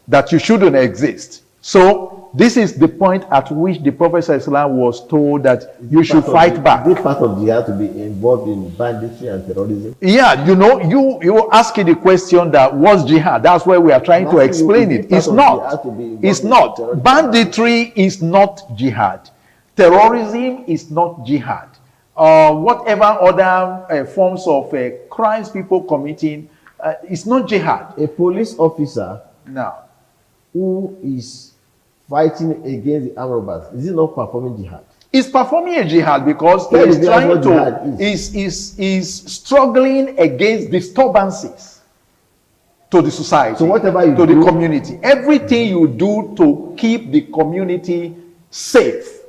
that you shouldn't exist. So this is the point at which the Prophet ﷺ was told that you should fight back. Is it part of jihad to be involved in banditry and terrorism? Yeah, you asking the question that what's jihad? That's why we are trying to explain it. It's not. It's not. Banditry is not jihad. Terrorism is not jihad. Whatever other forms of crimes people committing, it's not jihad. A police officer who is fighting against the armed robbers, is he not performing jihad? He's performing a jihad because he's trying to, is struggling against disturbances to the society, so whatever you to the community. Everything you do to keep the community safe,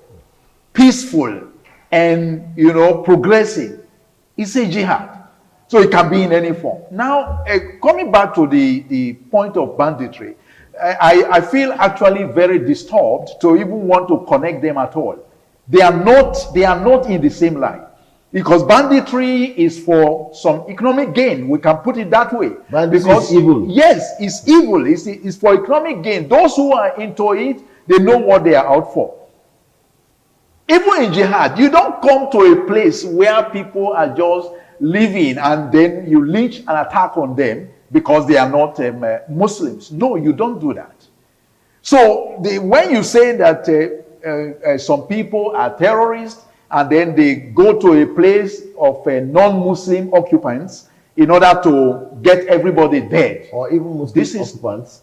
peaceful, and progressing is a jihad. So it can be in any form. Now, coming back to the point of banditry, I feel actually very disturbed to even want to connect them at all. They are not in the same line. Because banditry is for some economic gain. We can put it that way. Banditry is evil. Yes, it's evil. It's for economic gain. Those who are into it, they know what they are out for. Even in jihad, you don't come to a place where people are just living and then you lynch and attack on them because they are not Muslims. No, you don't do that. So when you say that some people are terrorists and then they go to a place of non-Muslim occupants, in order to get everybody dead. Or even Muslim occupants.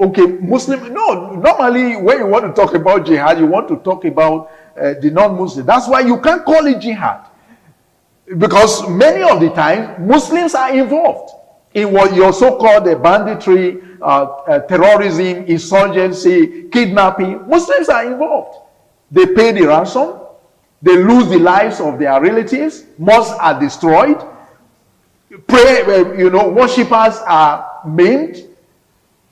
Okay, Muslim. No, normally when you want to talk about jihad, you want to talk about the non-Muslim. That's why you can't call it jihad. Because many of the time, Muslims are involved in what your so-called banditry, terrorism, insurgency, kidnapping. Muslims are involved. They pay the ransom. They lose the lives of their relatives. Mosques are destroyed. Worshippers are maimed.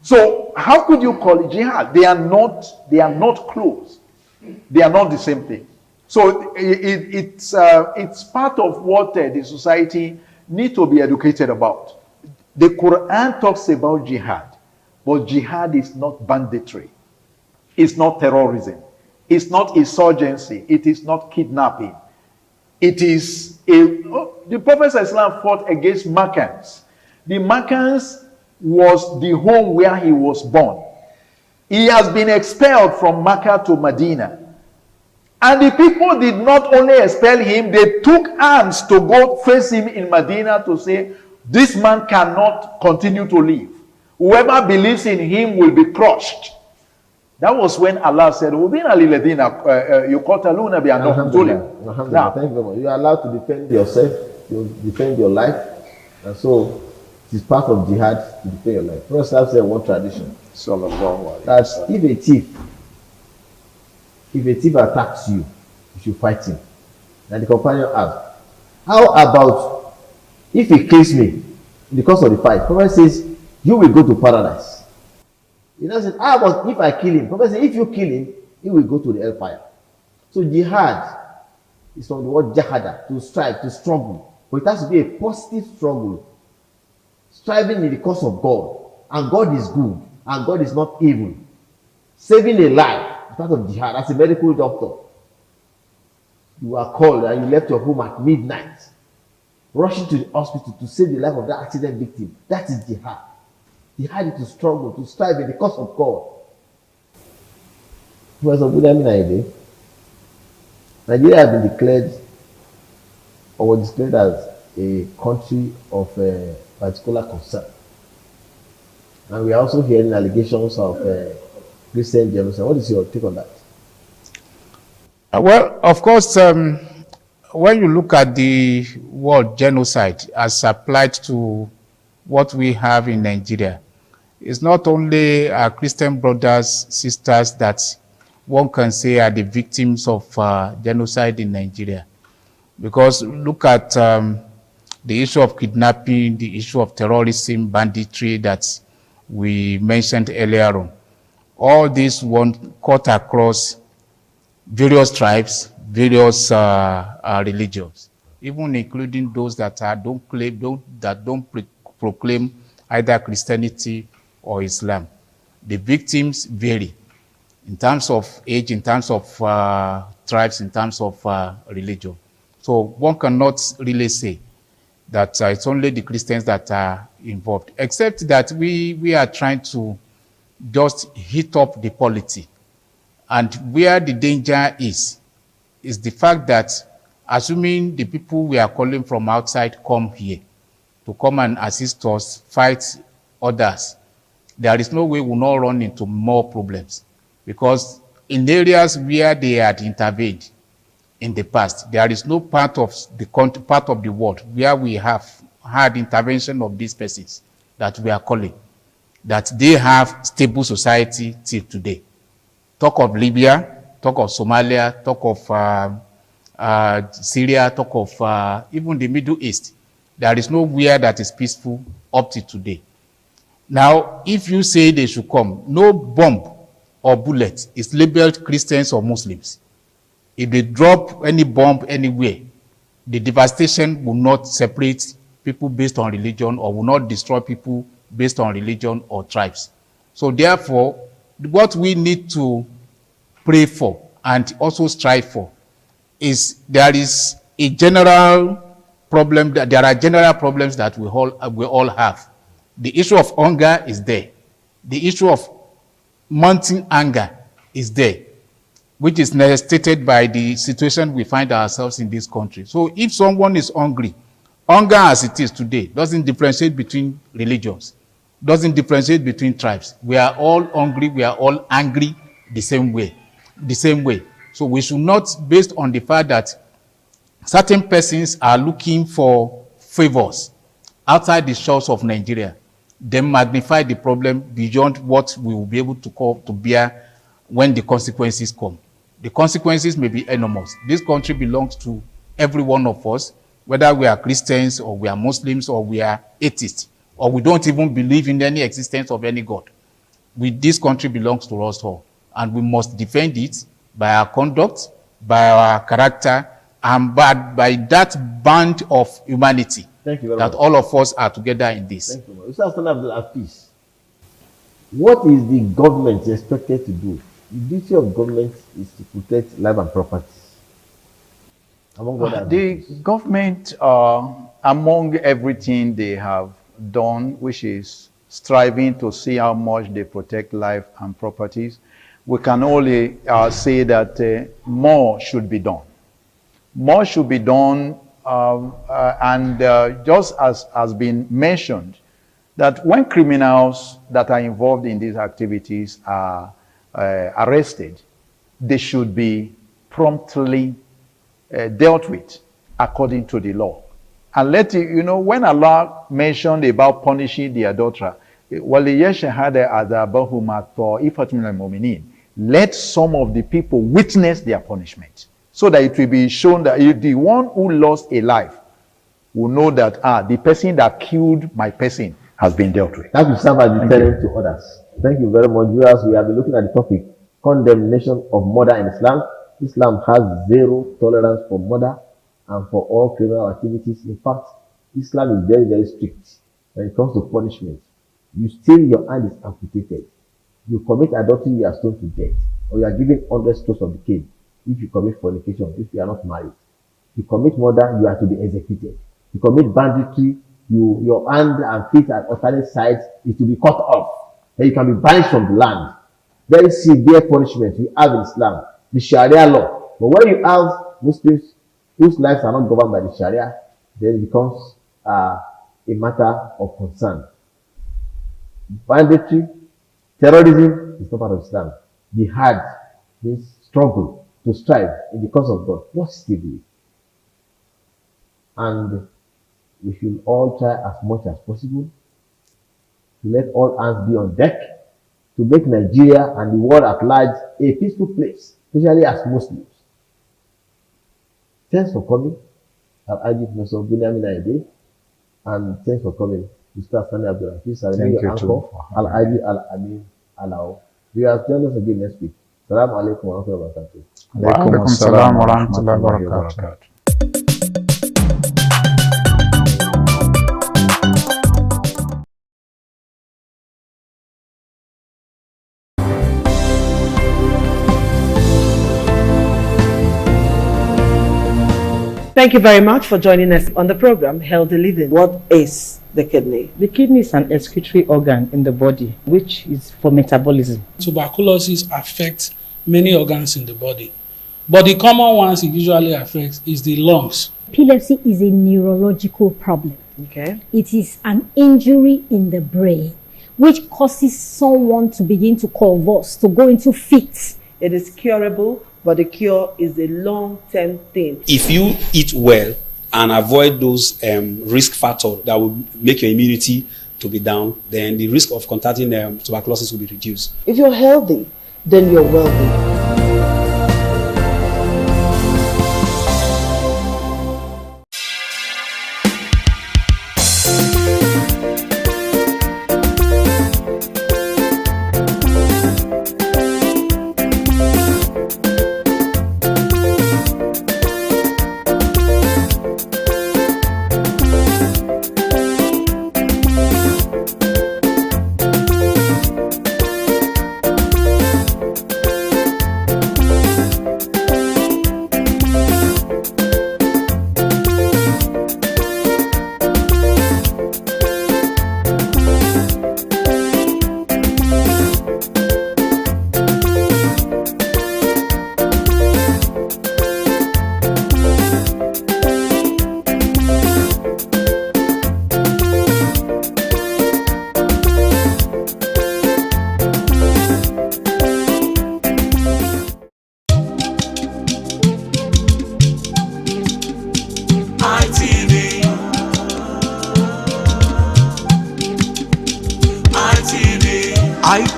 So how could you call it jihad? They are not close. They are not the same thing. So it's part of what the society need to be educated about. The Quran talks about jihad, but jihad is not banditry. It's not terrorism. It's not insurgency. It is not kidnapping. It is the Prophet ﷺ fought against Makkans. The Makkans was the home where he was born. He has been expelled from Makkah to Medina. And the people did not only expel him, they took arms to go face him in Medina to say, this man cannot continue to live. Whoever believes in him will be crushed. That was when Allah said, you are allowed to defend yourself, to defend your life. And so it is part of jihad to defend your life. Prophet said one tradition. That if a thief attacks you, you should fight him. And the companion asked, how about if he kills me in the course of the fight? Prophet says, you will go to paradise. He now said, how about if I kill him? Prophet says, if you kill him, he will go to the hellfire. So jihad is from the word jahada, to strive, to struggle. But it has to be a positive struggle. Striving in the cause of God. And God is good. And God is not evil. Saving a life. Part of jihad. As a medical doctor, you are called and you left your home at midnight, rushing to the hospital to save the life of that accident victim. That is jihad. Jihad is to struggle, to strive in the cause of God. Nigeria has been declared or was declared as a country of particular concern, and we are also hearing allegations of Christian genocide. What is your take on that? Well, of course, when you look at the word genocide as applied to what we have in Nigeria, it's not only our Christian brothers, sisters that one can say are the victims of genocide in Nigeria. Because look at the issue of kidnapping, the issue of terrorism, banditry that we mentioned earlier on. All this one cut across various tribes, various religions, even including those that don't proclaim either Christianity or Islam. The victims vary in terms of age, in terms of tribes, in terms of religion. So one cannot really say that it's only the Christians that are involved, except that we are trying to just heat up the polity. And where the danger is the fact that assuming the people we are calling from outside come here to come and assist us, fight others, there is no way we will not run into more problems. Because in areas where they had intervened in the past, there is no part of the world where we have had intervention of these persons that we are calling, that they have stable society till today. Talk of Libya, talk of Somalia, talk of Syria, talk of even the Middle East. There is nowhere that is peaceful up to today. Now, if you say they should come, no bomb or bullet is labeled Christians or Muslims. If they drop any bomb anywhere, the devastation will not separate people based on religion or will not destroy people based on religion or tribes. So therefore, what we need to pray for and also strive for is there is a general problem, that there are general problems that we all have. The issue of hunger is there. The issue of mounting anger is there, which is necessitated by the situation we find ourselves in this country. So if someone is hungry Hunger as it is today doesn't differentiate between religions, doesn't differentiate between tribes. We are all hungry, we are all angry the same way. So we should not, based on the fact that certain persons are looking for favors outside the shores of Nigeria, then magnify the problem beyond what we will be able to bear when the consequences come. The consequences may be enormous. This country belongs to every one of us, whether we are Christians or we are Muslims or we are atheists, or we don't even believe in any existence of any God. This country belongs to us all, and we must defend it by our conduct, by our character, and by that band of humanity. Thank you very that much. all of us are together in this. Thank you. Mr. Hassan Abdul Hafiz, what is the government expected to do? The duty of government is to protect life and property. Among other The duties. government, among everything they have done, which is striving to see how much they protect life and properties, we can only say that more should be done. More should be done, and just as has been mentioned, that when criminals that are involved in these activities are arrested, they should be promptly dealt with according to the law. And when Allah mentioned about punishing the adulterer, let some of the people witness their punishment, so that it will be shown that the one who lost a life will know that the person that killed my person has been dealt with. That will serve as deterrent to others. Thank you very much, viewers. We have been looking at the topic, condemnation of murder in Islam. Islam has zero tolerance for murder and for all criminal activities. In fact, Islam is very, very strict when it comes to punishment. You steal, your hand is amputated. You commit adultery, you are stoned to death, or you are given 100 strokes of the cane if you commit fornication, if you are not married. You commit murder, you are to be executed. You commit banditry, your hand and feet at alternate sides is to be cut off. Then you can be banished from the land. Very severe punishment we have in Islam, the Sharia law. But when you have Muslims whose lives are not governed by the Sharia, then it becomes a matter of concern. Banditry, terrorism is not part of Islam. Jihad means struggle, to strive in the cause of God positively. And we should all try as much as possible to let all hands be on deck to make Nigeria and the world at large a peaceful place, especially as Muslims. Thanks for coming. I've added Professor Bunyamin Aide, and thanks for coming, Mr. Sani Abdul Hafiz. Thank you too. Al-Adi Al-Amin Alao. We have joined us again next week. Assalamu alaikum wa rahmatullahi wa barakatuh. Wa alaikum assalam wa rahmatullahi wa barakatuh. Thank you very much for joining us on the program Healthy Living. What is the kidney? The kidney is an excretory organ in the body, which is for metabolism. Tuberculosis affects many organs in the body, but the common ones it usually affects is the lungs. Epilepsy is a neurological problem. Okay. It is an injury in the brain which causes someone to begin to convulse, to go into fits. It is curable, but the cure is a long-term thing. If you eat well and avoid those risk factors that will make your immunity to be down, then the risk of contracting tuberculosis will be reduced. If you're healthy, then you're wealthy.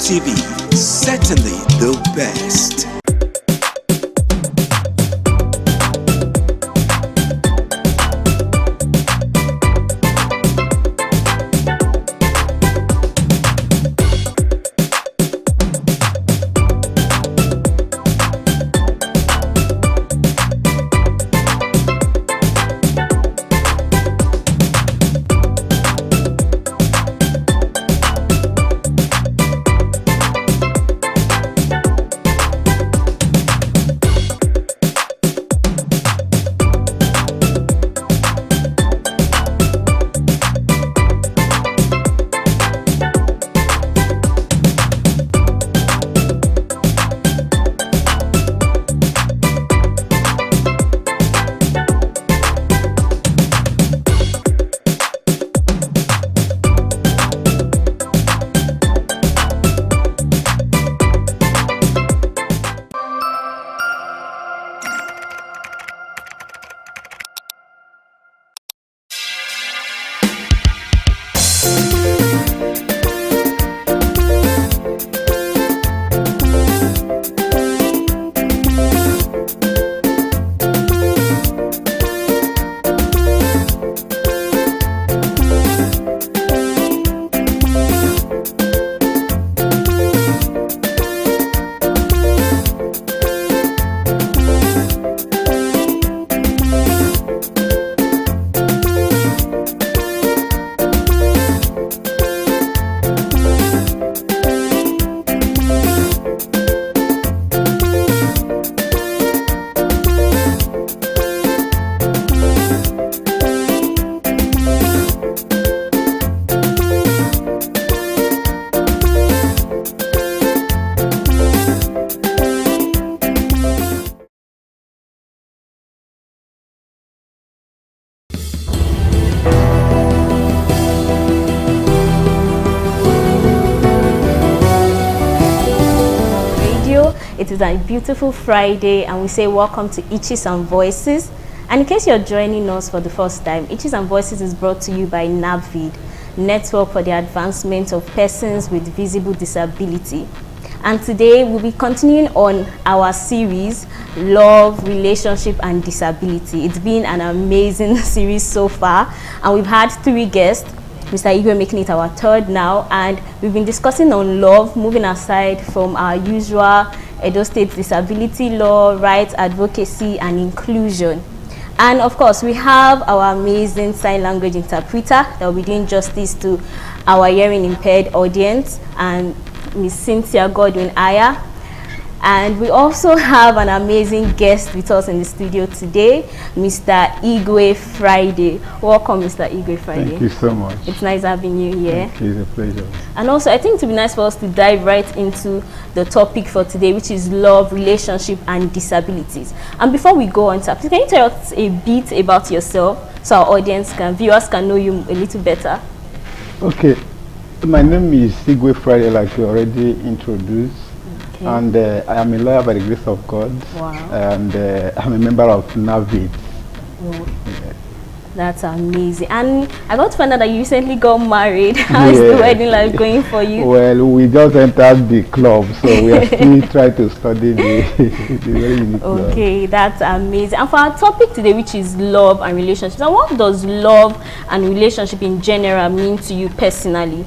ITV, certainly the best. It is a beautiful Friday and we say welcome to Itches and Voices. And in case you're joining us for the first time, Itches and Voices is brought to you by NAVID, Network for the Advancement of Persons with Visible Disability. And today we'll be continuing on our series, Love, Relationship and Disability. It's been an amazing series so far and we've had 3 guests. Mr. Igwe making it our 3rd now, and we've been discussing on love, moving aside from our usual Edo State disability law, rights advocacy and inclusion. And of course we have our amazing sign language interpreter that will be doing justice to our hearing impaired audience, and Miss Cynthia Godwin Aya. And we also have an amazing guest with us in the studio today, Mr. Igwe Friday. Welcome, Mr. Igwe Friday. Thank you so much. It's nice having you here. Thank you, it's a pleasure. And also, I think it would be nice for us to dive right into the topic for today, which is love, relationship, and disabilities. And before we go on, can you tell us a bit about yourself so our audience viewers can know you a little better? Okay, my name is Igwe Friday, like you already introduced. Okay. And I am a lawyer by the grace of God. Wow. And I'm a member of NAVID. Oh. Yeah. That's amazing. And I got to find out that you recently got married. How is the wedding life going for you? Well, we just entered the club, so we are still trying to study the very unique club. Okay, that's amazing. And for our topic today, which is love and relationships, now what does love and relationship in general mean to you personally?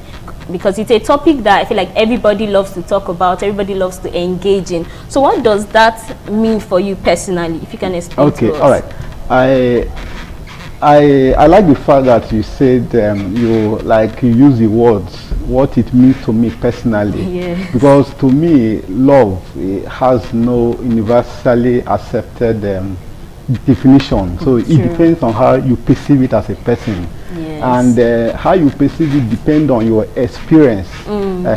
Because it's a topic that I feel like everybody loves to talk about, everybody loves to engage in. So what does that mean for you personally, if you can explain to us? Okay, all right. I like the fact that you said you use the words, what it means to me personally. Yeah. Because to me, love has no universally accepted definition. So it depends on how you perceive it as a person. Yes. And how you perceive it depends on your experience. And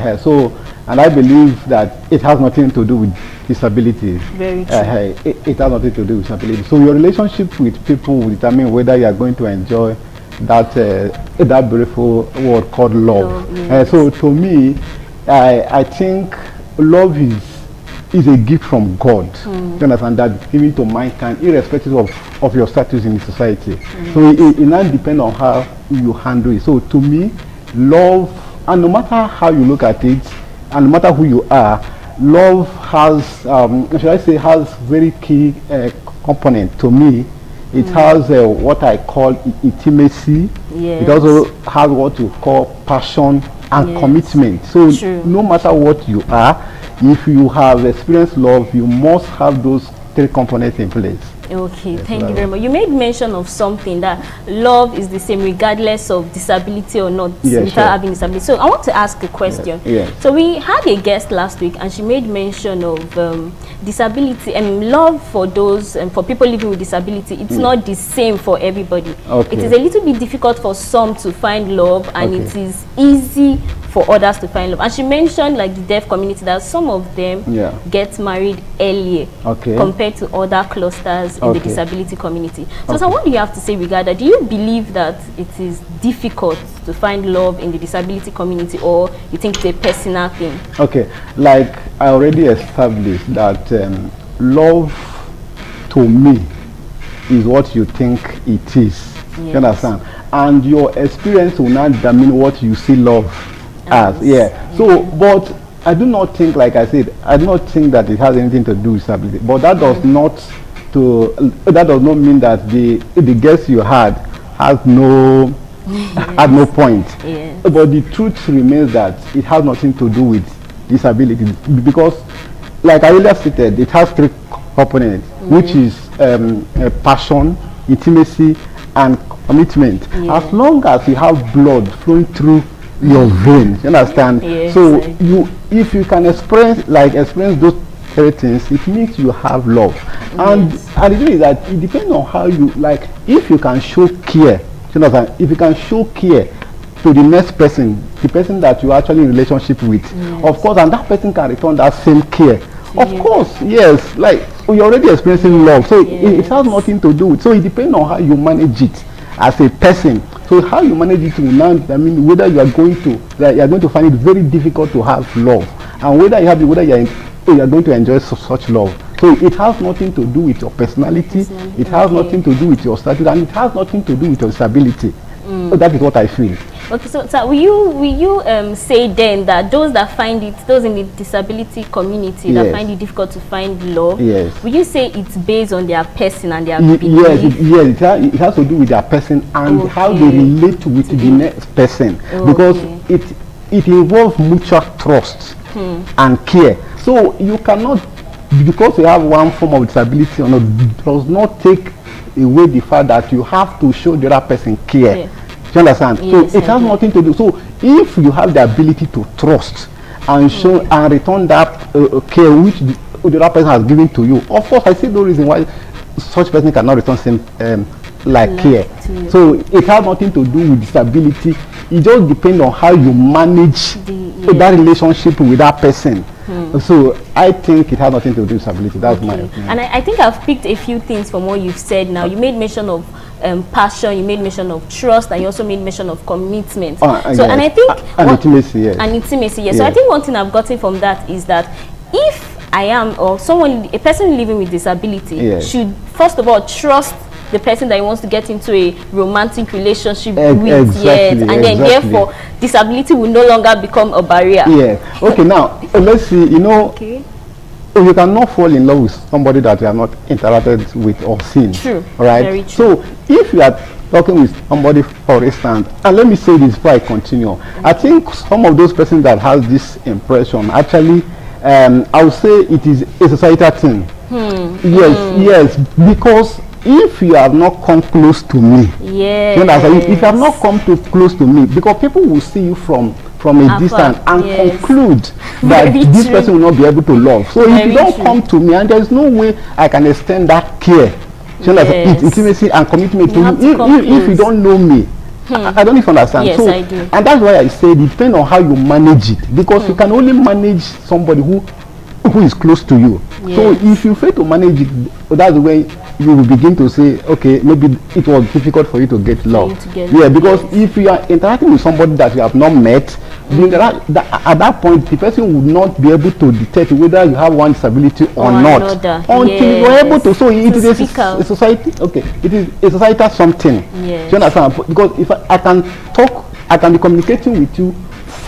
I believe that it has nothing to do with disability. Very true. It has nothing to do with disability. So your relationship with people will determine whether you are going to enjoy that that beautiful word called love. Yes. So to me, I think love is a gift from God. You understand, that given to mankind irrespective of your status in the society. So it now depends on how you handle it. So to me, love, and no matter how you look at it, and no matter who you are, love has, should I say, has very key component to me. It has what I call intimacy. Yes. It also has what you call passion and commitment. So no matter what you are, if you have experienced love, you must have those three components in place. Okay, thank you very much. You made mention of something that love is the same regardless of disability or not, without having disability. So I want to ask a question. So we had a guest last week and she made mention of disability and love for those for people living with disability. It's not the same for everybody. It is a little bit difficult for some to find love, and it is easy for others to find love. And she mentioned like the deaf community, that some of them get married earlier compared to other clusters in the disability community. So what do you have to say regarding that? Do you believe that it is difficult to find love in the disability community, or you think it's a personal thing? Okay, like I already established that love to me is what you think it is. You understand? And your experience will not determine what you see love as. So but I do not think, like I said, I do not think that it has anything to do with disability. But that does not mean that the guess you had has no had no point. But the truth remains that it has nothing to do with disability, because like I earlier stated, it has three components, which is passion, intimacy, and commitment. As long as you have blood flowing through your veins, you understand? So if you can experience those three things, it means you have love. And the thing is that it depends on how you, like, if you can show care, you understand? If you can show care to the next person, the person that you are actually in relationship with, of course, and that person can return that same care. Of course, yes, like you're already experiencing love, so it has nothing to do with. So it depends on how you manage it as a person. So how you manage it will now, I mean, whether you are going to find it very difficult to have love, and whether you are going to enjoy such love. So it has nothing to do with your personality. It has nothing to do with your status, and it has nothing to do with your disability. So that is what I feel. Okay, so will you say then that those in the disability community that find it difficult to find love, will you say it's based on their person and their belief? It has to do with their person and how they relate with the next person, because it involves mutual trust and care. So you cannot, because you have one form of disability or not, does not take away the fact that you have to show the other person care. Do you understand? So it has nothing to do. So if you have the ability to trust and show and return that care which the other person has given to you, of course I see no reason why such person cannot return same care. So it has nothing to do with disability. It just depends on how you manage that relationship with that person. So I think it has nothing to do with disability. That's my opinion. And I think I've picked a few things from what you've said now. You made mention of passion, you made mention of trust, and you also made mention of commitment. And I think intimacy, So I think one thing I've gotten from that is that if I am, or a person living with disability should first of all trust the person that he wants to get into a romantic relationship with, and then therefore disability will no longer become a barrier. Okay, now let's see, you cannot fall in love with somebody that you have not interacted with or seen. Right? Very true. So if you are talking with somebody, for instance, and let me say this before I continue, I think some of those persons that has this impression actually, I would say it is a societal thing. Yes, because if you have not come close to me, if you have not come close to me, because people will see you from a distance and conclude that this person will not be able to love. So if you don't come to me, and there is no way I can extend that care, intimacy and commitment to you, if you don't know me. I don't even understand. Yes, I do. And that's why I say it depends on how you manage it, because you can only manage somebody who is close to you. So if you fail to manage it, that's the way you will begin to say, okay, maybe it was difficult for you to get love. Because if you are interacting with somebody that you have not met, at that point the person would not be able to detect whether you have one disability or not until you are able to. So it is a society. It is a societal something. Do you understand? Because if I can talk, I can be communicating with you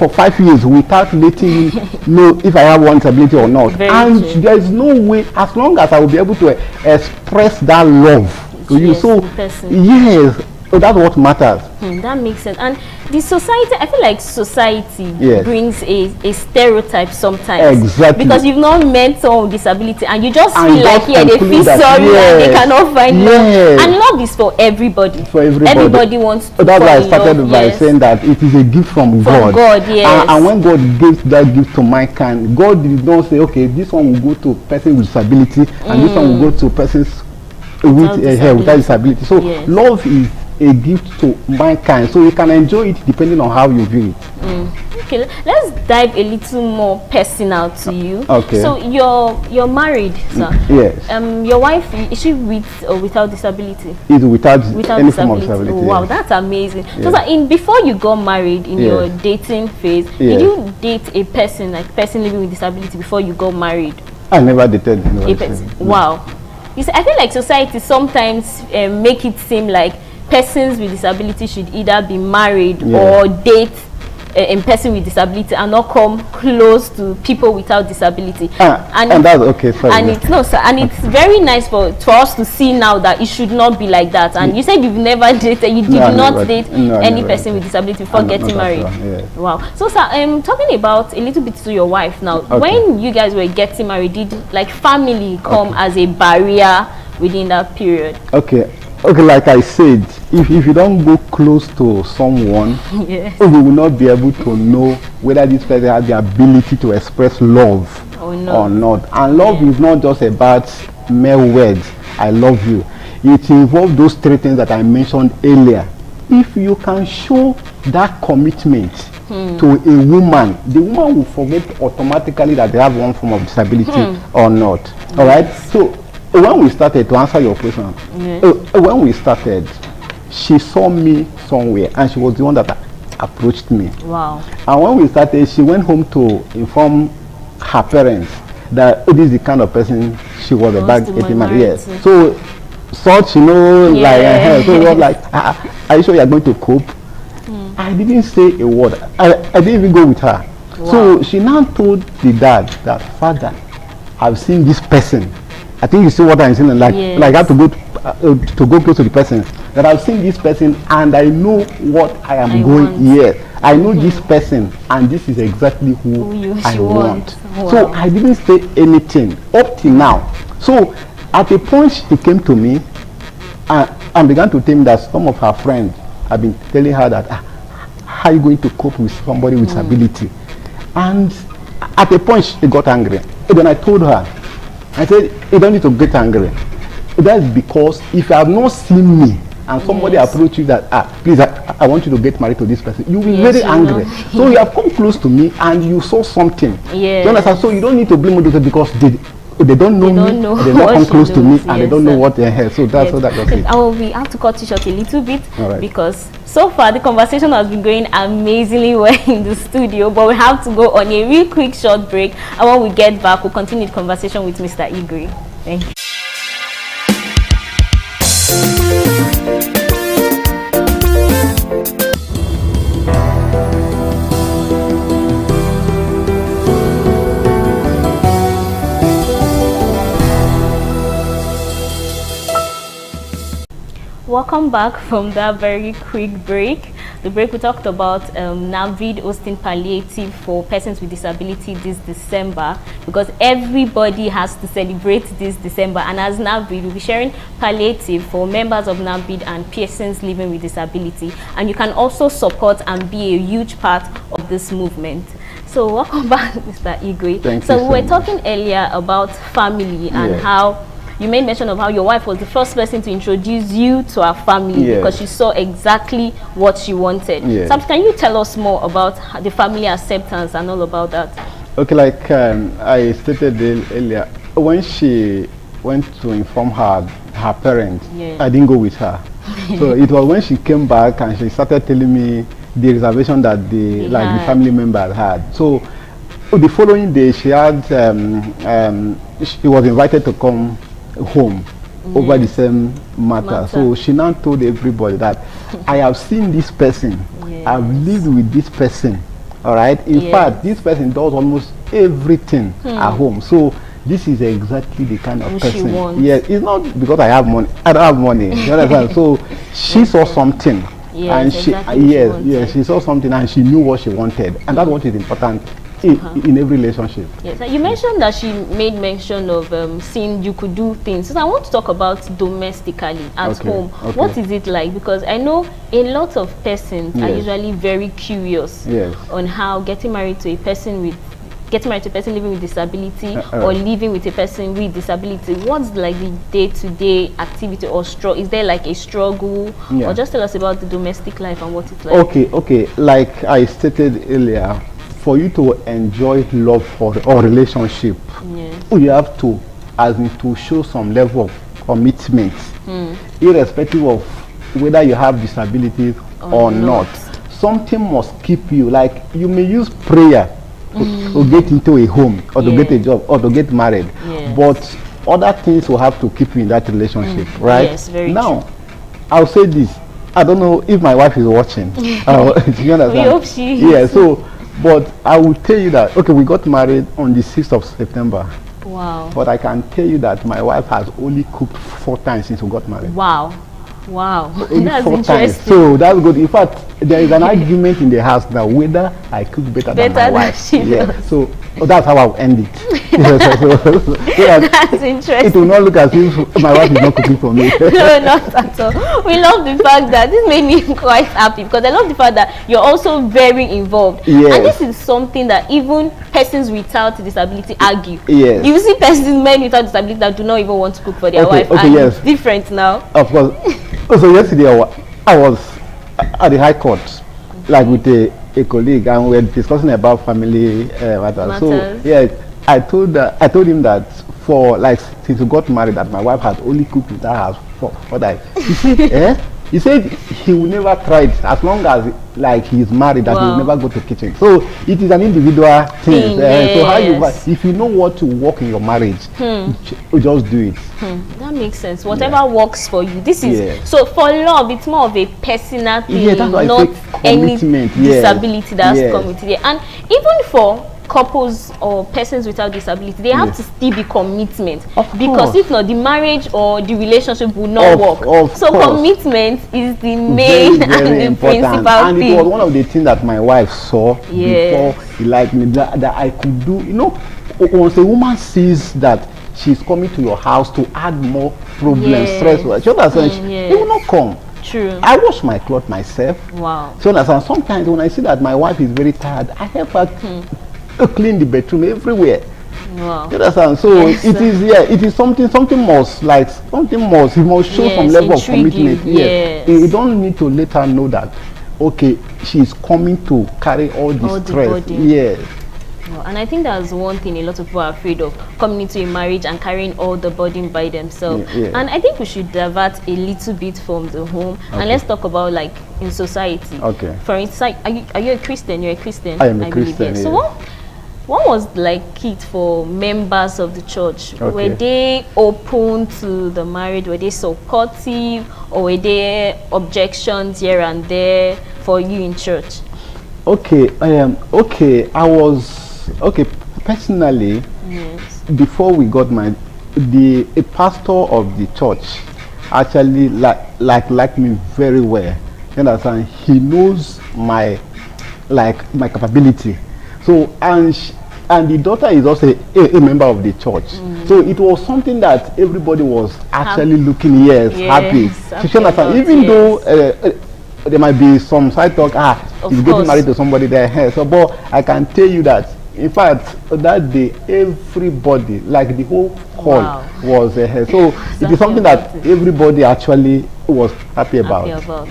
for 5 years without letting him know if I have one disability or not. And there is no way, as long as I will be able to express that love to you. So yes, so that's what matters. That makes sense. And the society, I feel like society Yes. brings a stereotype sometimes. Exactly. Because you've not met someone with disability and you just And feel like, just yeah, they feel conclude that, sorry and they yes, cannot find yes. love. And love is for everybody. For everybody. Everybody wants to So that's why I fall in started love, by yes. saying that it is a gift from God. God, yes. And when God gives that gift to mankind, God did not say, okay, this one will go to person with disability and this one will go to persons without disability. So Yes. love is a gift to mankind, so you can enjoy it depending on how you view it. Okay, let's dive a little more personal to you. Okay. So you're married, sir. Yes. Your wife, is she with or without disability? It's without any form of disability. disability. Oh, wow, yes. that's amazing. So, Yes. sir, before you got married, in your Yes. dating phase, Yes. did you date a person living with disability before you got married? I never dated A anybody. person. Wow. You see, I feel like society sometimes make it seem like persons with disability should either be married Yeah. or date a person with disability and not come close to people without disability. And that's okay. Sorry. And it's no, sir, and it's very nice for us to see now that it should not be like that. And you said you've never dated, you did No, I not never- date no, I any never person with disability before Not getting at married. all, yes. Wow. So, sir, talking about a little bit to your wife now. Okay. When you guys were getting married, did like family come as a barrier within that period? Okay, like I said, if you don't go close to someone, Yes. we will not be able to know whether this person has the ability to express love Oh, no. or not. And love is not just about mere words, I love you. It involves those three things that I mentioned earlier. If you can show that commitment to a woman, the woman will forget automatically that they have one form of disability or not. All right? So when we started, to answer your question, when we started, she saw me somewhere and she was the one that approached me. Wow. And when we started, she went home to inform her parents that this is the kind of person she was about getting married. Yes. So such, you know, like, so it was like, are you sure you're going to cope? I didn't say a word. I didn't even go with her. Wow. So she now told the dad that, Father, I've seen this person. I think you see what I'm saying. Like, like I have to go close to the person. That I've seen this person and I know what I am going. Yes, I know this person and this is exactly who I want. Wow. So I didn't say anything up till now. So at a point she came to me and began to tell me that some of her friends have been telling her that how are you going to cope with somebody with disability? And at a point she got angry. And then I told her, I said, you don't need to get angry. That's because if you have not seen me and somebody approach you that, please, I want you to get married to this person, you'll be very angry. So you have come close to me and you saw something. Yes. You understand? So you don't need to blame others because they don't know me, they don't come close to me, and they don't know what they have. So that's what that was it. We have to cut it short a little bit All right. because so far the conversation has been going amazingly well in the studio, but we have to go on a real quick short break, and when we get back we'll continue the conversation with Mr. Igwe. Thank you. Welcome back from that very quick break. The break we talked about NAVID hosting palliative for persons with disability this December, because everybody has to celebrate this December, and as NAVID we'll be sharing palliative for members of NAVID and persons living with disability, and you can also support and be a huge part of this movement. So welcome back, Mr. Igwe. Thank so you we so were talking earlier about family and Yes. how you made mention of how your wife was the first person to introduce you to her family Yes. because she saw exactly what she wanted. Yes. So can you tell us more about the family acceptance and all about that? Okay, like I stated earlier, when she went to inform her parents, I didn't go with her. So it was when she came back and she started telling me the reservation that the family members had. So the following day she had she was invited to come home over the same matter. So she now told everybody that I have seen this person, I've lived with this person All right. In Yes. fact, this person does almost everything Hmm. at home. So this is exactly the kind of Who she person. wants. Yes, it's not because I have money. I don't have money. You understand? So she saw something. Yes, and she, exactly what she yes, wanted. yes, she saw something and she knew what she wanted, and that's what is important in every relationship. Yes, you mentioned that she made mention of seeing you could do things. So I want to talk about domestically at Okay, home. okay. What is it like? Because I know a lot of persons are Yes. usually very curious Yes. on how getting married to a person living with disability or living with a person with disability. What's like the day-to-day activity or is there like a struggle? Yeah. Or just tell us about the domestic life and what it's like. Okay. Like I stated earlier, for you to enjoy love or relationship, you have to, as in, to show some level of commitment, irrespective of whether you have disabilities or not. Something must keep you. Like you may use prayer to get into a home or to get a job or to get married, but other things will have to keep you in that relationship, right? Yes, very now, I'll say this. I don't know if my wife is watching. Do you understand? We hope she is. Yeah. So, but I will tell you that we got married on the 6th of September. Wow. But I can tell you that my wife has only cooked 4 times since we got married. Wow. Only That's 4 times. interesting. So that's good. In fact, there is an argument in the house now whether I cook better than my Better than wife. she does. So that's how I'll end it. That's interesting. It will not look as if my wife is not cooking for me. No, not at all. We love the fact that this made me quite happy because I love the fact that you're also very involved. Yes. And this is something that even persons without disability argue. Yes. You see men without disability that do not even want to cook for their wife. Okay, and yes. it's different now. Of course. So yesterday I was at the High Court, like with a colleague, and we were discussing about family matters. So yeah, I told him that for like since we got married, that my wife had only cooked in that house for that. He said, he said he will never try it as long as like he's married, that he will never go to kitchen. So it is an individual thing. So how you, if you know what to work in your marriage, you just do it. That makes sense. Whatever works for you. This is so for love. It's more of a personal thing, that's why not any commitment. disability that's come with it. And even for couples or persons without disability, they have to still be commitment, because if not, the marriage or the relationship will not work. So commitment is the main very and the important. principal And thing. it was one of the things that my wife saw before he liked me, that I could do. You know, once a woman sees that she's coming to your house to add more problems, stress, she understands, it will not come. True. I wash my clothes myself. Wow. So understand, sometimes when I see that my wife is very tired, I help her to clean the bedroom everywhere. Wow. You understand? So it is something must you must show some level of commitment. You don't need to let her know that she's coming to carry all the stress. Yes. Well, and I think that's one thing a lot of people are afraid of, coming into a marriage and carrying all the burden by themselves. And I think we should divert a little bit from the home and let's talk about like in society. For instance, are you a Christian? You're a Christian. I am a Christian. So what was like it for members of the church? Were they open to the marriage? Were they supportive, or were there objections here and there for you in church? I was personally, before we got married, a pastor of the church actually liked me very well. You understand? He knows my capability. So and the daughter is also a member of the church. So it was something that everybody was actually looking happy. So you understand? Even though there might be some side talk, he's getting married to somebody there. So, but I can tell you that, in fact, that day, everybody, like the whole hall, was here. So it is something that everybody actually was happy about. Yes. Oh,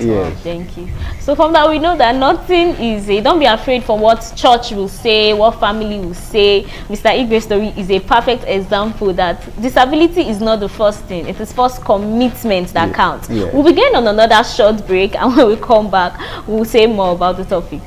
thank you. So from that, we know that nothing is don't be afraid for what church will say, what family will say. Mr. Igwe's story is a perfect example that disability is not the first thing. It is first commitment that counts. We'll begin on another short break, and when we come back, we'll say more about the topic.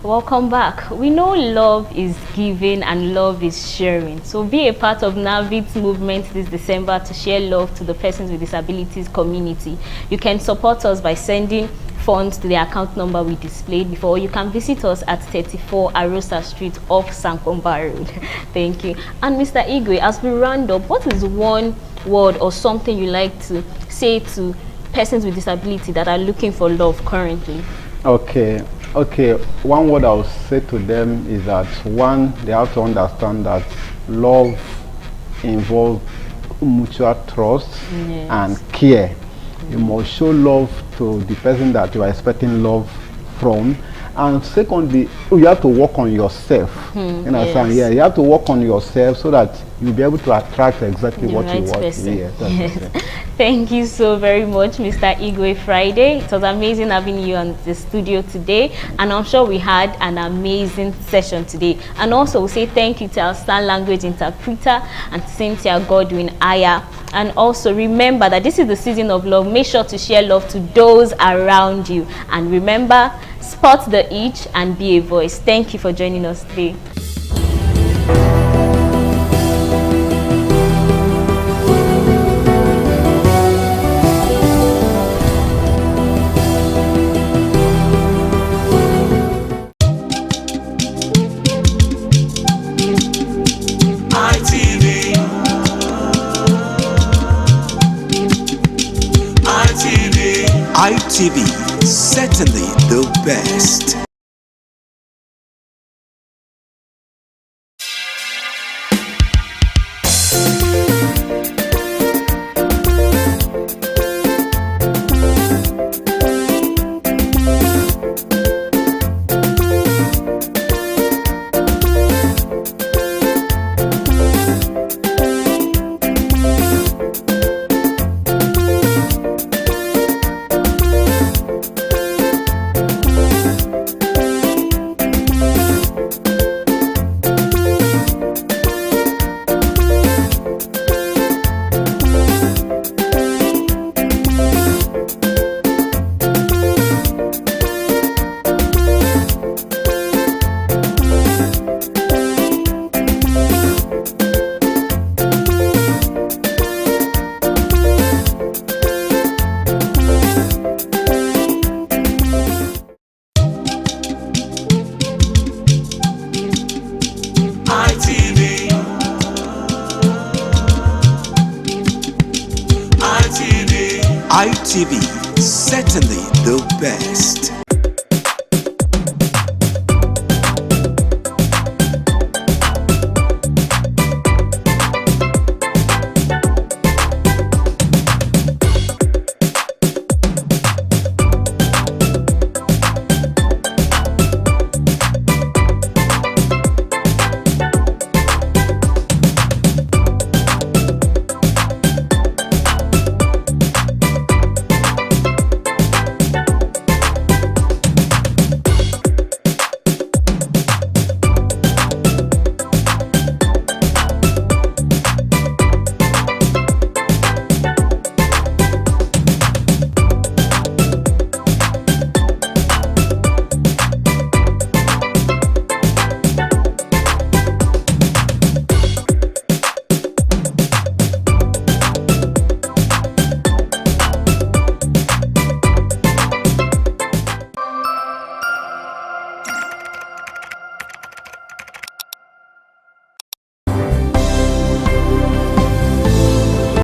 Welcome back. We know love is giving and love is sharing. So be a part of NAVID's movement this December to share love to the Persons with Disabilities community. You can support us by sending funds to the account number we displayed before. You can visit us at 34 Arosa Street off Sankomba Road. Thank you. And Mr. Igwe, as we round up, what is one word or something you like to say to persons with disability that are looking for love currently? Okay, one word I will say to them is that, one, they have to understand that love involves mutual trust and care. You must show love to the person that you are expecting love from. And secondly, you have to work on yourself. You understand? Yeah, you have to work on yourself so that you'll be able to attract exactly what you want. Yes. Thank you so very much, Mr. Igwe Friday. It was amazing having you on the studio today, and I'm sure we had an amazing session today. And also, we'll say thank you to our sign language interpreter and Cynthia Godwin Aya. And also remember that this is the season of love. Make sure to share love to those around you. And remember, spot the itch and be a voice. Thank you for joining us today. ITV, certainly the best. ITV, certainly the best.